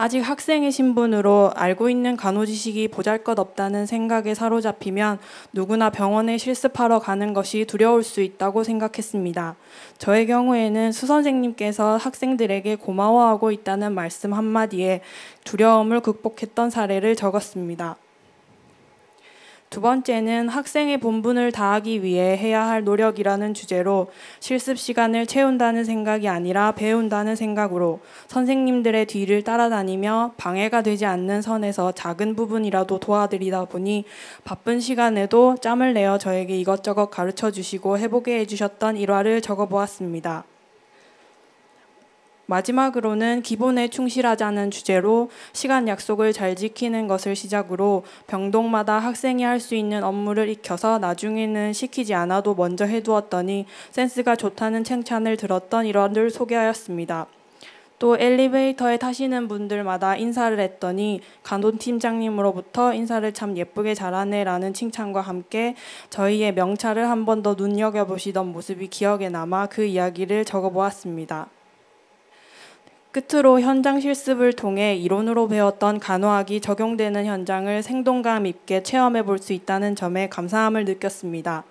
[SPEAKER 6] 아직 학생의 신분으로 알고 있는 간호 지식이 보잘것없다는 생각에 사로잡히면 누구나 병원에 실습하러 가는 것이 두려울 수 있다고 생각했습니다. 저의 경우에는 수선생님께서 학생들에게 고마워하고 있다는 말씀 한마디에 두려움을 극복했던 사례를 적었습니다. 두 번째는 학생의 본분을 다하기 위해 해야 할 노력이라는 주제로 실습 시간을 채운다는 생각이 아니라 배운다는 생각으로 선생님들의 뒤를 따라다니며 방해가 되지 않는 선에서 작은 부분이라도 도와드리다 보니 바쁜 시간에도 짬을 내어 저에게 이것저것 가르쳐 주시고 해보게 해주셨던 일화를 적어보았습니다. 마지막으로는 기본에 충실하자는 주제로 시간 약속을 잘 지키는 것을 시작으로 병동마다 학생이 할 수 있는 업무를 익혀서 나중에는 시키지 않아도 먼저 해두었더니 센스가 좋다는 칭찬을 들었던 일화를 소개하였습니다. 또 엘리베이터에 타시는 분들마다 인사를 했더니 간호팀장님으로부터 인사를 참 예쁘게 잘하네 라는 칭찬과 함께 저희의 명찰을 한 번 더 눈여겨보시던 모습이 기억에 남아 그 이야기를 적어보았습니다. 끝으로 현장 실습을 통해 이론으로 배웠던 간호학이 적용되는 현장을 생동감 있게 체험해 볼 수 있다는 점에 감사함을 느꼈습니다.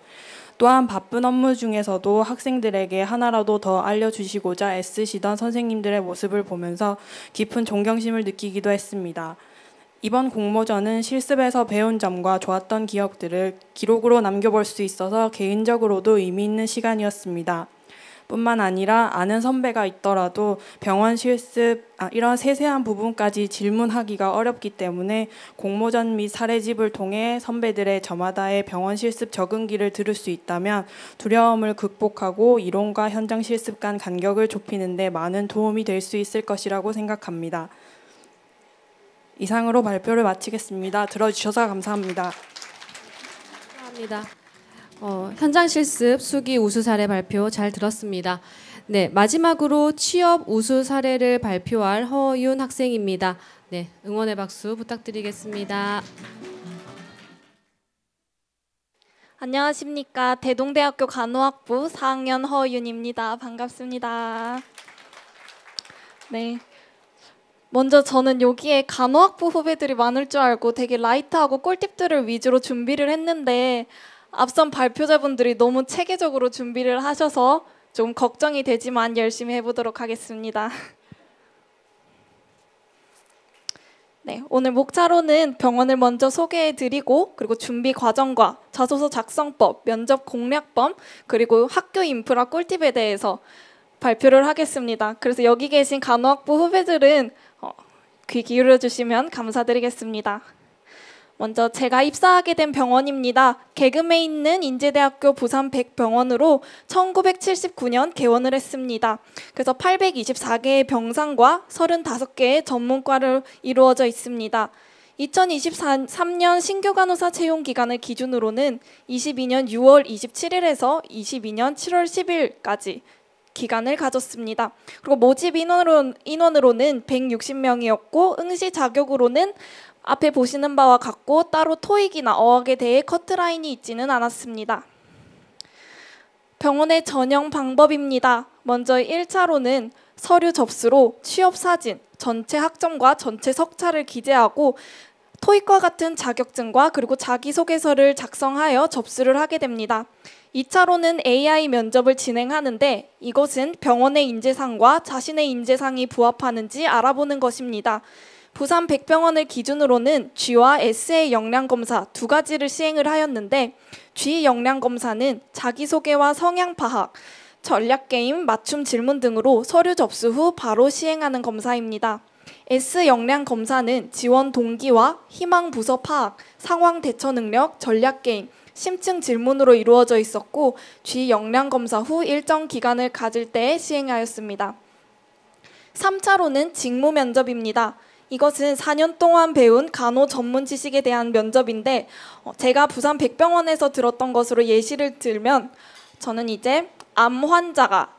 [SPEAKER 6] 또한 바쁜 업무 중에서도 학생들에게 하나라도 더 알려주시고자 애쓰시던 선생님들의 모습을 보면서 깊은 존경심을 느끼기도 했습니다. 이번 공모전은 실습에서 배운 점과 좋았던 기억들을 기록으로 남겨볼 수 있어서 개인적으로도 의미 있는 시간이었습니다. 뿐만 아니라 아는 선배가 있더라도 병원 실습, 이런 세세한 부분까지 질문하기가 어렵기 때문에 공모전 및 사례집을 통해 선배들의 저마다의 병원 실습 적응기를 들을 수 있다면 두려움을 극복하고 이론과 현장 실습 간 간격을 좁히는 데 많은 도움이 될 수 있을 것이라고 생각합니다. 이상으로 발표를 마치겠습니다. 들어주셔서 감사합니다.
[SPEAKER 1] 감사합니다. 현장 실습 수기 우수 사례 발표 잘 들었습니다. 네, 마지막으로 취업 우수 사례를 발표할 허윤 학생입니다. 네, 응원의 박수 부탁드리겠습니다.
[SPEAKER 7] 안녕하십니까. 대동대학교 간호학부 4학년 허윤입니다. 반갑습니다. 네. 먼저 저는 여기에 간호학부 후배들이 많을 줄 알고 되게 라이트하고 꿀팁들을 위주로 준비를 했는데 앞선 발표자분들이 너무 체계적으로 준비를 하셔서 좀 걱정이 되지만 열심히 해보도록 하겠습니다. 네, 오늘 목차로는 병원을 먼저 소개해드리고 그리고 준비 과정과 자소서 작성법, 면접 공략법, 그리고 학교 인프라 꿀팁에 대해서 발표를 하겠습니다. 그래서 여기 계신 간호학부 후배들은 귀 기울여 주시면 감사드리겠습니다. 먼저 제가 입사하게 된 병원입니다. 계금에 있는 인제대학교 부산 100병원으로 1979년 개원을 했습니다. 그래서 824개의 병상과 35개의 전문과를 이루어져 있습니다. 2023년 신규 간호사 채용 기간을 기준으로는 22년 6월 27일에서 22년 7월 10일까지 기간을 가졌습니다. 그리고 모집 인원으로는 160명이었고 응시 자격으로는 앞에 보시는 바와 같고 따로 토익이나 어학에 대해 커트라인이 있지는 않았습니다. 병원의 전형 방법입니다. 먼저 1차로는 서류 접수로 취업 사진, 전체 학점과 전체 석차를 기재하고 토익과 같은 자격증과 그리고 자기소개서를 작성하여 접수를 하게 됩니다. 2차로는 AI 면접을 진행하는데 이것은 병원의 인재상과 자신의 인재상이 부합하는지 알아보는 것입니다. 부산 백병원을 기준으로는 G와 S의 역량검사 두 가지를 시행을 하였는데 G 역량검사는 자기소개와 성향 파악, 전략게임, 맞춤 질문 등으로 서류 접수 후 바로 시행하는 검사입니다. S 역량 검사는 지원 동기와 희망 부서 파악, 상황 대처 능력, 전략 게임, 심층 질문으로 이루어져 있었고 G 역량 검사 후 일정 기간을 가질 때에 시행하였습니다. 3차로는 직무 면접입니다. 이것은 4년 동안 배운 간호 전문 지식에 대한 면접인데 제가 부산 백병원에서 들었던 것으로 예시를 들면 저는 이제 암 환자가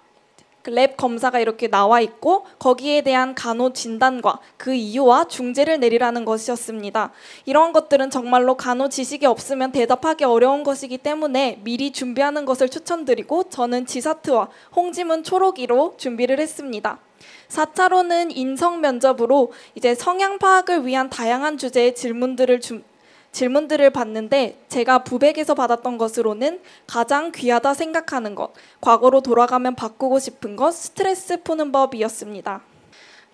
[SPEAKER 7] 랩 검사가 이렇게 나와 있고 거기에 대한 간호 진단과 그 이유와 중재를 내리라는 것이었습니다. 이런 것들은 정말로 간호 지식이 없으면 대답하기 어려운 것이기 때문에 미리 준비하는 것을 추천드리고 저는 지사트와 홍지문 초록이로 준비를 했습니다. 4차로는 인성 면접으로 이제 성향 파악을 위한 다양한 주제의 질문들을 받는데 제가 부백에서 받았던 것으로는 가장 귀하다 생각하는 것, 과거로 돌아가면 바꾸고 싶은 것, 스트레스 푸는 법이었습니다.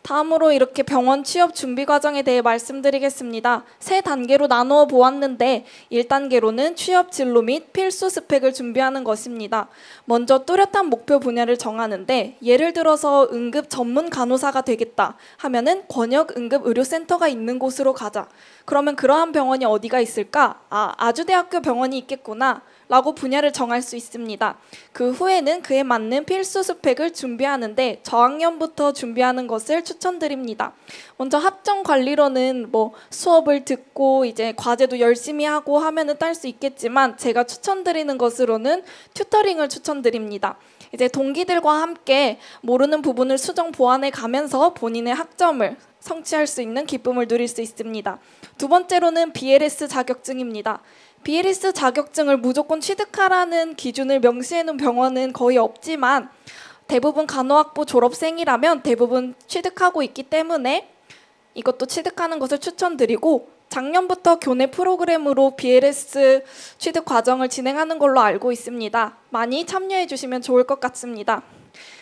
[SPEAKER 7] 다음으로 이렇게 병원 취업 준비 과정에 대해 말씀드리겠습니다. 세 단계로 나누어 보았는데 1단계로는 취업 진로 및 필수 스펙을 준비하는 것입니다. 먼저 뚜렷한 목표 분야를 정하는데 예를 들어서 응급 전문 간호사가 되겠다 하면은 권역 응급 의료센터가 있는 곳으로 가자. 그러면 그러한 병원이 어디가 있을까? 아주대학교 병원이 있겠구나 라고 분야를 정할 수 있습니다. 그 후에는 그에 맞는 필수 스펙을 준비하는데 저학년부터 준비하는 것을 추천드립니다. 먼저 합정관리로는 수업을 듣고 이제 과제도 열심히 하고 하면은 딸 수 있겠지만 제가 추천드리는 것으로는 튜터링을 추천드립니다. 이제 동기들과 함께 모르는 부분을 수정 보완해 가면서 본인의 학점을 성취할 수 있는 기쁨을 누릴 수 있습니다. 두 번째로는 BLS 자격증입니다. BLS 자격증을 무조건 취득하라는 기준을 명시해놓은 병원은 거의 없지만 대부분 간호학부 졸업생이라면 대부분 취득하고 있기 때문에 이것도 취득하는 것을 추천드리고 작년부터 교내 프로그램으로 BLS 취득 과정을 진행하는 걸로 알고 있습니다. 많이 참여해 주시면 좋을 것 같습니다.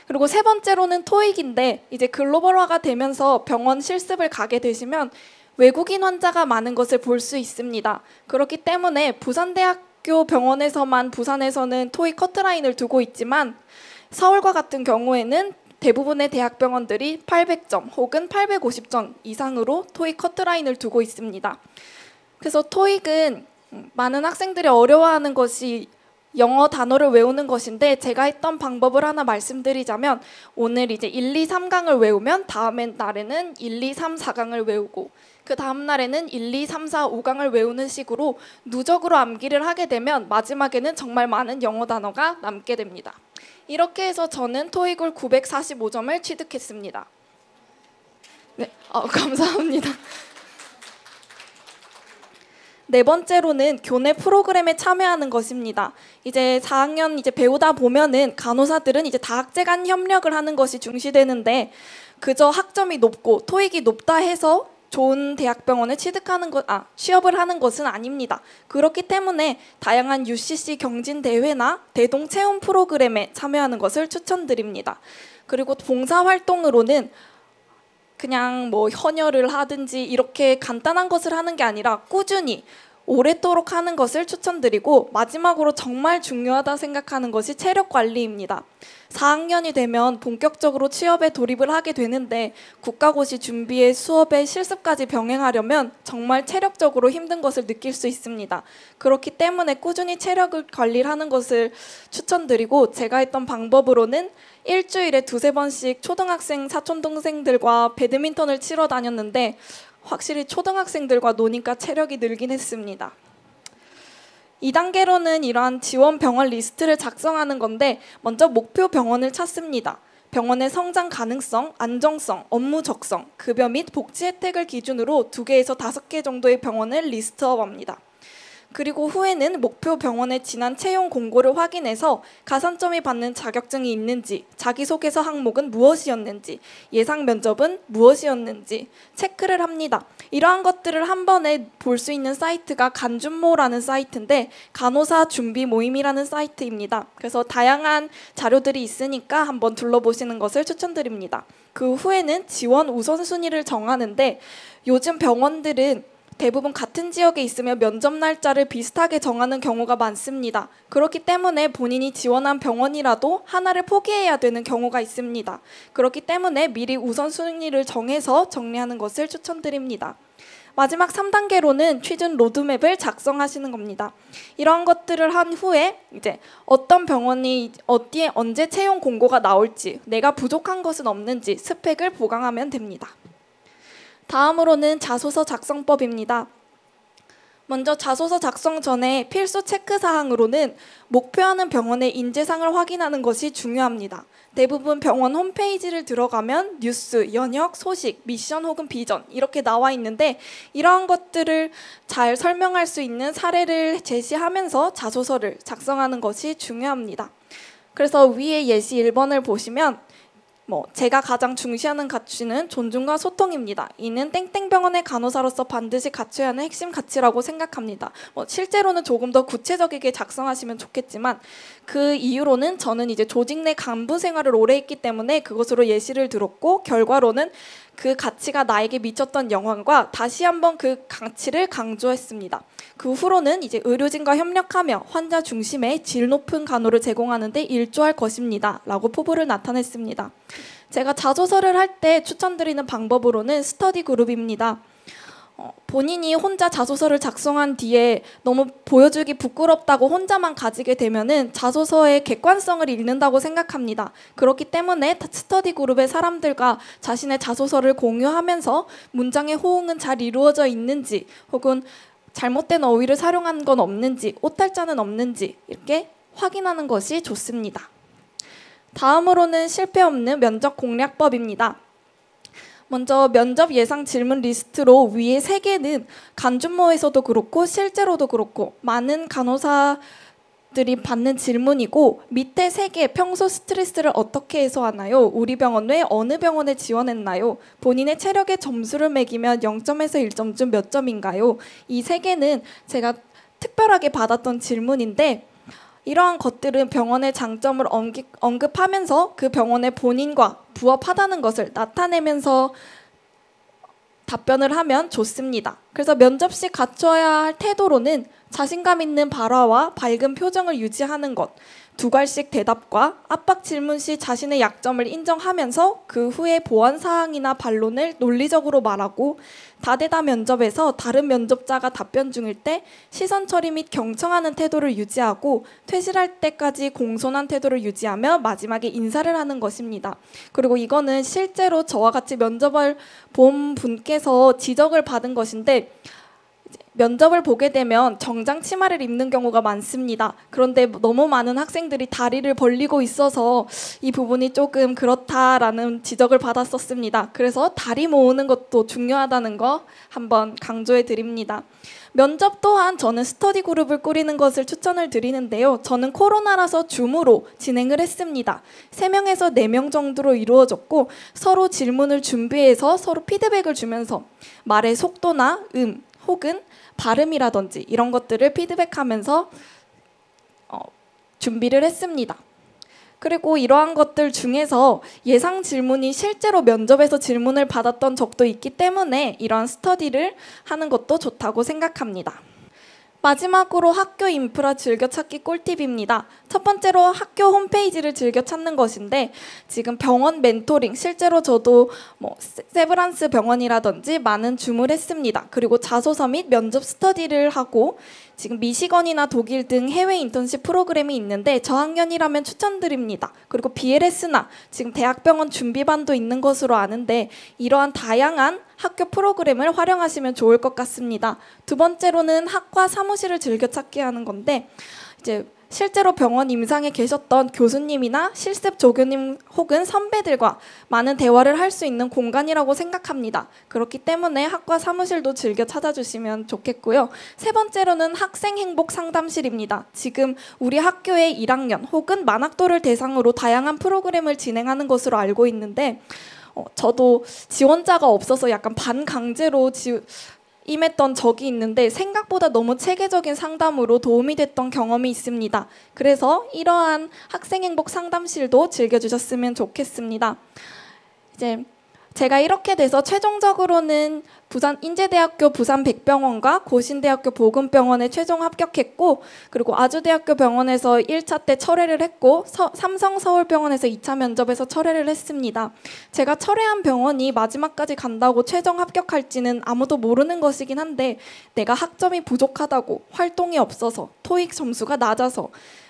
[SPEAKER 7] 그리고 세 번째로는 토익인데 이제 글로벌화가 되면서 병원 실습을 가게 되시면 외국인 환자가 많은 것을 볼 수 있습니다. 그렇기 때문에 부산대학교 병원에서만 부산에서는 토익 커트라인을 두고 있지만 서울과 같은 경우에는 대부분의 대학병원들이 800점 혹은 850점 이상으로 토익 커트라인을 두고 있습니다. 그래서 토익은 많은 학생들이 어려워하는 것이 영어 단어를 외우는 것인데 제가 했던 방법을 하나 말씀드리자면 오늘 이제 1, 2, 3강을 외우면 다음 날에는 1, 2, 3, 4강을 외우고 그 다음 날에는 1, 2, 3, 4, 5강을 외우는 식으로 누적으로 암기를 하게 되면 마지막에는 정말 많은 영어 단어가 남게 됩니다. 이렇게 해서 저는 토익을 945점을 취득했습니다. 네, 감사합니다. 네 번째로는 교내 프로그램에 참여하는 것입니다. 이제 4학년 이제 배우다 보면은 간호사들은 이제 다학제 간 협력을 하는 것이 중시되는데 그저 학점이 높고 토익이 높다 해서 좋은 대학병원에 취업을 하는 것은 아닙니다. 그렇기 때문에 다양한 UCC 경진 대회나 대동 체험 프로그램에 참여하는 것을 추천드립니다. 그리고 봉사활동으로는 그냥 헌혈을 하든지 이렇게 간단한 것을 하는 게 아니라 꾸준히 오랫도록 하는 것을 추천드리고 마지막으로 정말 중요하다 생각하는 것이 체력 관리입니다. 4학년이 되면 본격적으로 취업에 돌입을 하게 되는데 국가고시 준비에 수업에 실습까지 병행하려면 정말 체력적으로 힘든 것을 느낄 수 있습니다. 그렇기 때문에 꾸준히 체력을 관리를 하는 것을 추천드리고 제가 했던 방법으로는 일주일에 2-3번씩 초등학생 사촌동생들과 배드민턴을 치러 다녔는데 확실히 초등학생들과 노니까 체력이 늘긴 했습니다. 2단계로는 이러한 지원 병원 리스트를 작성하는 건데 먼저 목표 병원을 찾습니다. 병원의 성장 가능성, 안정성, 업무 적성, 급여 및 복지 혜택을 기준으로 2개에서 5개 정도의 병원을 리스트업합니다. 그리고 후에는 목표 병원의 지난 채용 공고를 확인해서 가산점이 받는 자격증이 있는지, 자기소개서 항목은 무엇이었는지, 예상 면접은 무엇이었는지 체크를 합니다. 이러한 것들을 한 번에 볼 수 있는 사이트가 간준모라는 사이트인데 간호사 준비 모임이라는 사이트입니다. 그래서 다양한 자료들이 있으니까 한번 둘러보시는 것을 추천드립니다. 그 후에는 지원 우선순위를 정하는데 요즘 병원들은 대부분 같은 지역에 있으면 면접 날짜를 비슷하게 정하는 경우가 많습니다. 그렇기 때문에 본인이 지원한 병원이라도 하나를 포기해야 되는 경우가 있습니다. 그렇기 때문에 미리 우선순위를 정해서 정리하는 것을 추천드립니다. 마지막 3단계로는 취준 로드맵을 작성하시는 겁니다. 이런 것들을 한 후에 이제 어떤 병원이 어디에 언제 채용 공고가 나올지, 내가 부족한 것은 없는지 스펙을 보강하면 됩니다. 다음으로는 자소서 작성법입니다. 먼저 자소서 작성 전에 필수 체크사항으로는 목표하는 병원의 인재상을 확인하는 것이 중요합니다. 대부분 병원 홈페이지를 들어가면 뉴스, 연역, 소식, 미션 혹은 비전 이렇게 나와 있는데 이러한 것들을 잘 설명할 수 있는 사례를 제시하면서 자소서를 작성하는 것이 중요합니다. 그래서 위에 예시 1번을 보시면 제가 가장 중시하는 가치는 존중과 소통입니다. 이는 땡땡병원의 간호사로서 반드시 갖춰야 하는 핵심 가치라고 생각합니다. 실제로는 조금 더 구체적이게 작성하시면 좋겠지만 그 이유로는 저는 이제 조직 내 간부 생활을 오래 했기 때문에 그것으로 예시를 들었고 결과로는 그 가치가 나에게 미쳤던 영향과 다시 한번 그 가치를 강조했습니다. 그 후로는 이제 의료진과 협력하며 환자 중심의 질 높은 간호를 제공하는 데 일조할 것입니다. 라고 포부를 나타냈습니다. 제가 자소서를 할 때 추천드리는 방법으로는 스터디 그룹입니다. 본인이 혼자 자소서를 작성한 뒤에 너무 보여주기 부끄럽다고 혼자만 가지게 되면은 자소서의 객관성을 잃는다고 생각합니다. 그렇기 때문에 스터디 그룹의 사람들과 자신의 자소서를 공유하면서 문장의 호응은 잘 이루어져 있는지 혹은 잘못된 어휘를 사용한 건 없는지 오탈자는 없는지 이렇게 확인하는 것이 좋습니다. 다음으로는 실패 없는 면접 공략법입니다. 먼저 면접 예상 질문 리스트로 위에 3개는 간준모에서도 그렇고 실제로도 그렇고 많은 간호사들이 받는 질문이고 밑에 3개 평소 스트레스를 어떻게 해소하나요? 우리 병원 외 어느 병원에 지원했나요? 본인의 체력의 점수를 매기면 0점에서 1점 중 몇 점인가요? 이 3개는 제가 특별하게 받았던 질문인데 이러한 것들은 병원의 장점을 언급하면서 그 병원의 본인과 부합하다는 것을 나타내면서 답변을 하면 좋습니다. 그래서 면접 시 갖춰야 할 태도로는 자신감 있는 발화와 밝은 표정을 유지하는 것, 2갈씩 대답과 압박 질문 시 자신의 약점을 인정하면서 그 후에 보완 사항이나 반론을 논리적으로 말하고 다대다 면접에서 다른 면접자가 답변 중일 때 시선 처리 및 경청하는 태도를 유지하고 퇴실할 때까지 공손한 태도를 유지하며 마지막에 인사를 하는 것입니다. 그리고 이거는 실제로 저와 같이 면접을 본 분께서 지적을 받은 것인데 면접을 보게 되면 정장 치마를 입는 경우가 많습니다. 그런데 너무 많은 학생들이 다리를 벌리고 있어서 이 부분이 조금 그렇다라는 지적을 받았었습니다. 그래서 다리 모으는 것도 중요하다는 거 한번 강조해 드립니다. 면접 또한 저는 스터디 그룹을 꾸리는 것을 추천을 드리는데요. 저는 코로나라서 줌으로 진행을 했습니다. 3명에서 4명 정도로 이루어졌고 서로 질문을 준비해서 서로 피드백을 주면서 말의 속도나 혹은 발음이라든지 이런 것들을 피드백하면서 준비를 했습니다. 그리고 이러한 것들 중에서 예상 질문이 실제로 면접에서 질문을 받았던 적도 있기 때문에 이러한 스터디를 하는 것도 좋다고 생각합니다. 마지막으로 학교 인프라 즐겨찾기 꿀팁입니다. 첫 번째로 학교 홈페이지를 즐겨 찾는 것인데 지금 병원 멘토링, 실제로 저도 세브란스 병원이라든지 많은 줌을 했습니다. 그리고 자소서 및 면접 스터디를 하고 지금 미시건이나 독일 등 해외 인턴십 프로그램이 있는데 저학년이라면 추천드립니다. 그리고 BLS나 지금 대학병원 준비반도 있는 것으로 아는데 이러한 다양한 학교 프로그램을 활용하시면 좋을 것 같습니다. 두 번째로는 학과 사무실을 즐겨 찾기 하는 건데 이제 실제로 병원 임상에 계셨던 교수님이나 실습 조교님 혹은 선배들과 많은 대화를 할 수 있는 공간이라고 생각합니다. 그렇기 때문에 학과 사무실도 즐겨 찾아주시면 좋겠고요. 세 번째로는 학생 행복 상담실입니다. 지금 우리 학교의 1학년 혹은 만학도를 대상으로 다양한 프로그램을 진행하는 것으로 알고 있는데 저도 지원자가 없어서 약간 반강제로 임했던 적이 있는데 생각보다 너무 체계적인 상담으로 도움이 됐던 경험이 있습니다. 그래서 이러한 학생행복 상담실도 즐겨주셨으면 좋겠습니다. 이제 제가 이렇게 돼서 최종적으로는 부산 인제대학교 부산백병원과 고신대학교 보건병원에 최종 합격했고, 그리고 아주대학교 병원에서 1차 때 철회를 했고 삼성서울병원에서 2차 면접에서 철회를 했습니다. 제가 철회한 병원이 마지막까지 간다고 최종 합격할지는 아무도 모르는 것이긴 한데, 내가 학점이 부족하다고, 활동이 없어서, 토익 점수가 낮아서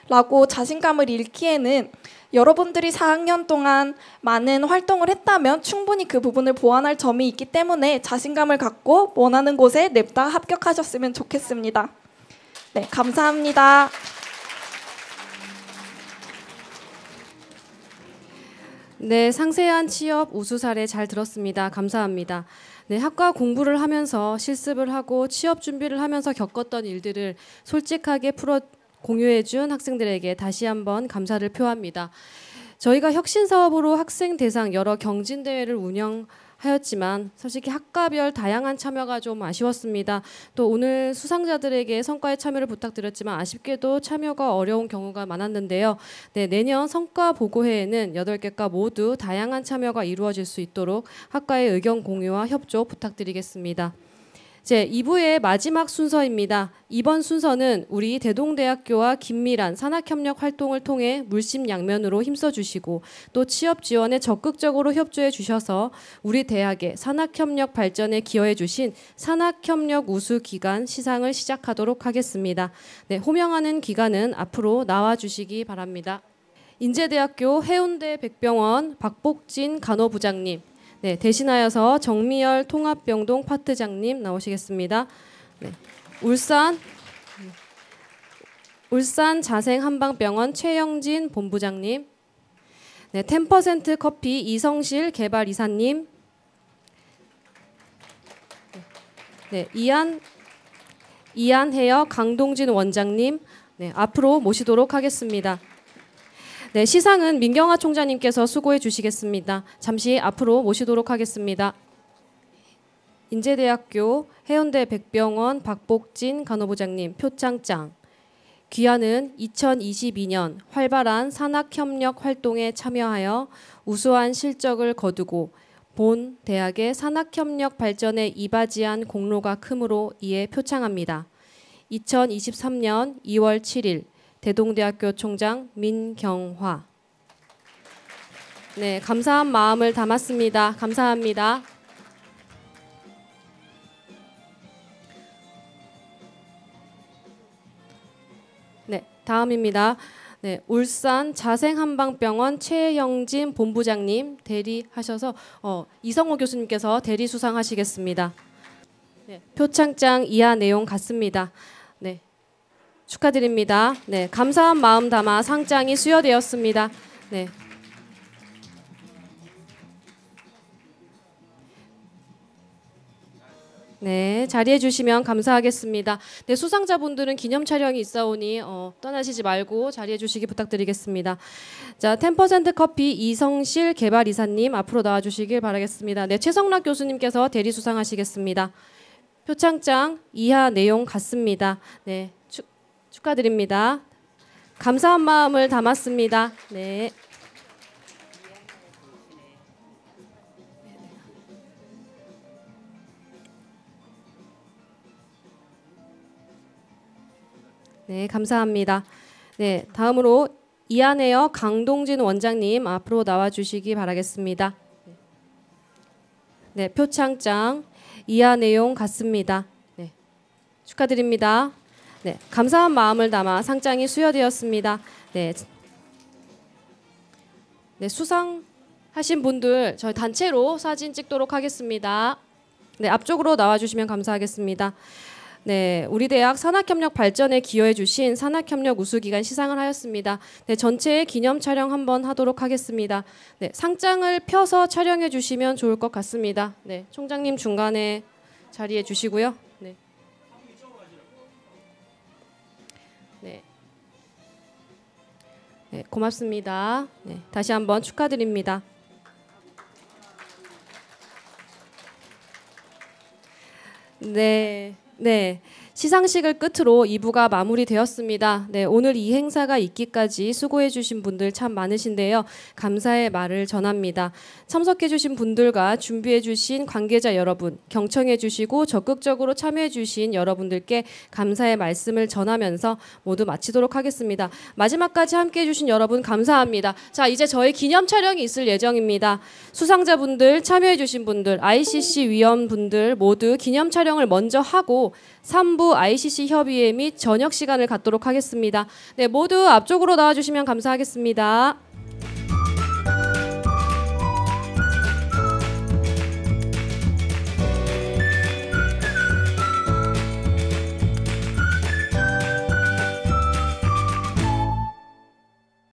[SPEAKER 7] 라고 자신감을 잃기에는 여러분들이 4학년 동안 많은 활동을 했다면 충분히 그 부분을 보완할 점이 있기 때문에 자신감을 갖고 원하는 곳에 냅다 합격하셨으면 좋겠습니다. 네, 감사합니다.
[SPEAKER 1] 네, 상세한 취업 우수 사례 잘 들었습니다. 감사합니다. 네, 학과 공부를 하면서 실습을 하고 취업 준비를 하면서 겪었던 일들을 솔직하게 공유해준 학생들에게 다시 한번 감사를 표합니다. 저희가 혁신 사업으로 학생 대상 여러 경진 대회를 운영하였지만 솔직히 학과별 다양한 참여가 좀 아쉬웠습니다. 또 오늘 수상자들에게 성과의 참여를 부탁드렸지만 아쉽게도 참여가 어려운 경우가 많았는데요. 네, 내년 성과 보고회에는 8개과 모두 다양한 참여가 이루어질 수 있도록 학과의 의견 공유와 협조 부탁드리겠습니다. 제 2부의 마지막 순서입니다. 이번 순서는 우리 대동대학교와 긴밀한 산학협력 활동을 통해 물심양면으로 힘써주시고 또 취업 지원에 적극적으로 협조해 주셔서 우리 대학의 산학협력 발전에 기여해 주신 산학협력 우수기관 시상을 시작하도록 하겠습니다. 네, 호명하는 기관은 앞으로 나와주시기 바랍니다. 인제대학교 해운대 백병원 박복진 간호부장님, 네, 대신하여서 정미열 통합병동 파트장님 나오시겠습니다. 네, 울산 자생한방병원 최영진 본부장님, 네, 10% 커피 이성실 개발이사님, 네, 이안 헤어 강동진 원장님, 네, 앞으로 모시도록 하겠습니다. 네, 시상은 민경아 총장님께서 수고해 주시겠습니다. 잠시 앞으로 모시도록 하겠습니다. 인제대학교 해운대 백병원 박복진 간호부장님 표창장. 귀하는 2022년 활발한 산학협력 활동에 참여하여 우수한 실적을 거두고 본 대학의 산학협력 발전에 이바지한 공로가 크므로 이에 표창합니다. 2023년 2월 7일 대동대학교 총장 민경화. 네, 감사한 마음을 담았습니다. 감사합니다. 네, 다음입니다. 네, 울산 자생한방병원 최영진 본부장님 대리하셔서 이성호 교수님께서 대리 수상하시겠습니다. 네, 표창장 이하 내용 같습니다. 네. 축하드립니다. 네, 감사한 마음 담아 상장이 수여되었습니다. 네. 네, 자리해 주시면 감사하겠습니다. 네, 수상자분들은 기념 촬영이 있사오니 떠나시지 말고 자리해 주시기 부탁드리겠습니다. 자, 10% 커피 이성실 개발이사님 앞으로 나와 주시길 바라겠습니다. 네, 최성락 교수님께서 대리 수상하시겠습니다. 표창장 이하 내용 같습니다. 네. 축하드립니다. 감사한 마음을 담았습니다. 네. 네, 감사합니다. 네, 다음으로 이안에어 강동진 원장님 앞으로 나와 주시기 바라겠습니다. 네, 표창장 이하 내용 같습니다. 네. 축하드립니다. 네, 감사한 마음을 담아 상장이 수여되었습니다. 네, 네, 수상하신 분들 저희 단체로 사진 찍도록 하겠습니다. 네, 앞쪽으로 나와주시면 감사하겠습니다. 네, 우리 대학 산학협력 발전에 기여해 주신 산학협력 우수기관 시상을 하였습니다. 네, 전체 기념 촬영 한번 하도록 하겠습니다. 네, 상장을 펴서 촬영해 주시면 좋을 것 같습니다. 네, 총장님 중간에 자리해 주시고요. 네. 네. 네, 고맙습니다. 네, 다시 한번 축하드립니다. 네. 네, 시상식을 끝으로 2부가 마무리되었습니다. 네, 오늘 이 행사가 있기까지 수고해 주신 분들 참 많으신데요. 감사의 말을 전합니다. 참석해 주신 분들과 준비해 주신 관계자 여러분, 경청해 주시고 적극적으로 참여해 주신 여러분들께 감사의 말씀을 전하면서 모두 마치도록 하겠습니다. 마지막까지 함께해 주신 여러분 감사합니다. 자, 이제 저희 기념 촬영이 있을 예정입니다. 수상자분들, 참여해 주신 분들, ICC 위원분들 모두 기념 촬영을 먼저 하고 3부 ICC 협의회 및 저녁 시간을 갖도록 하겠습니다. 네, 모두 앞쪽으로 나와주시면 감사하겠습니다.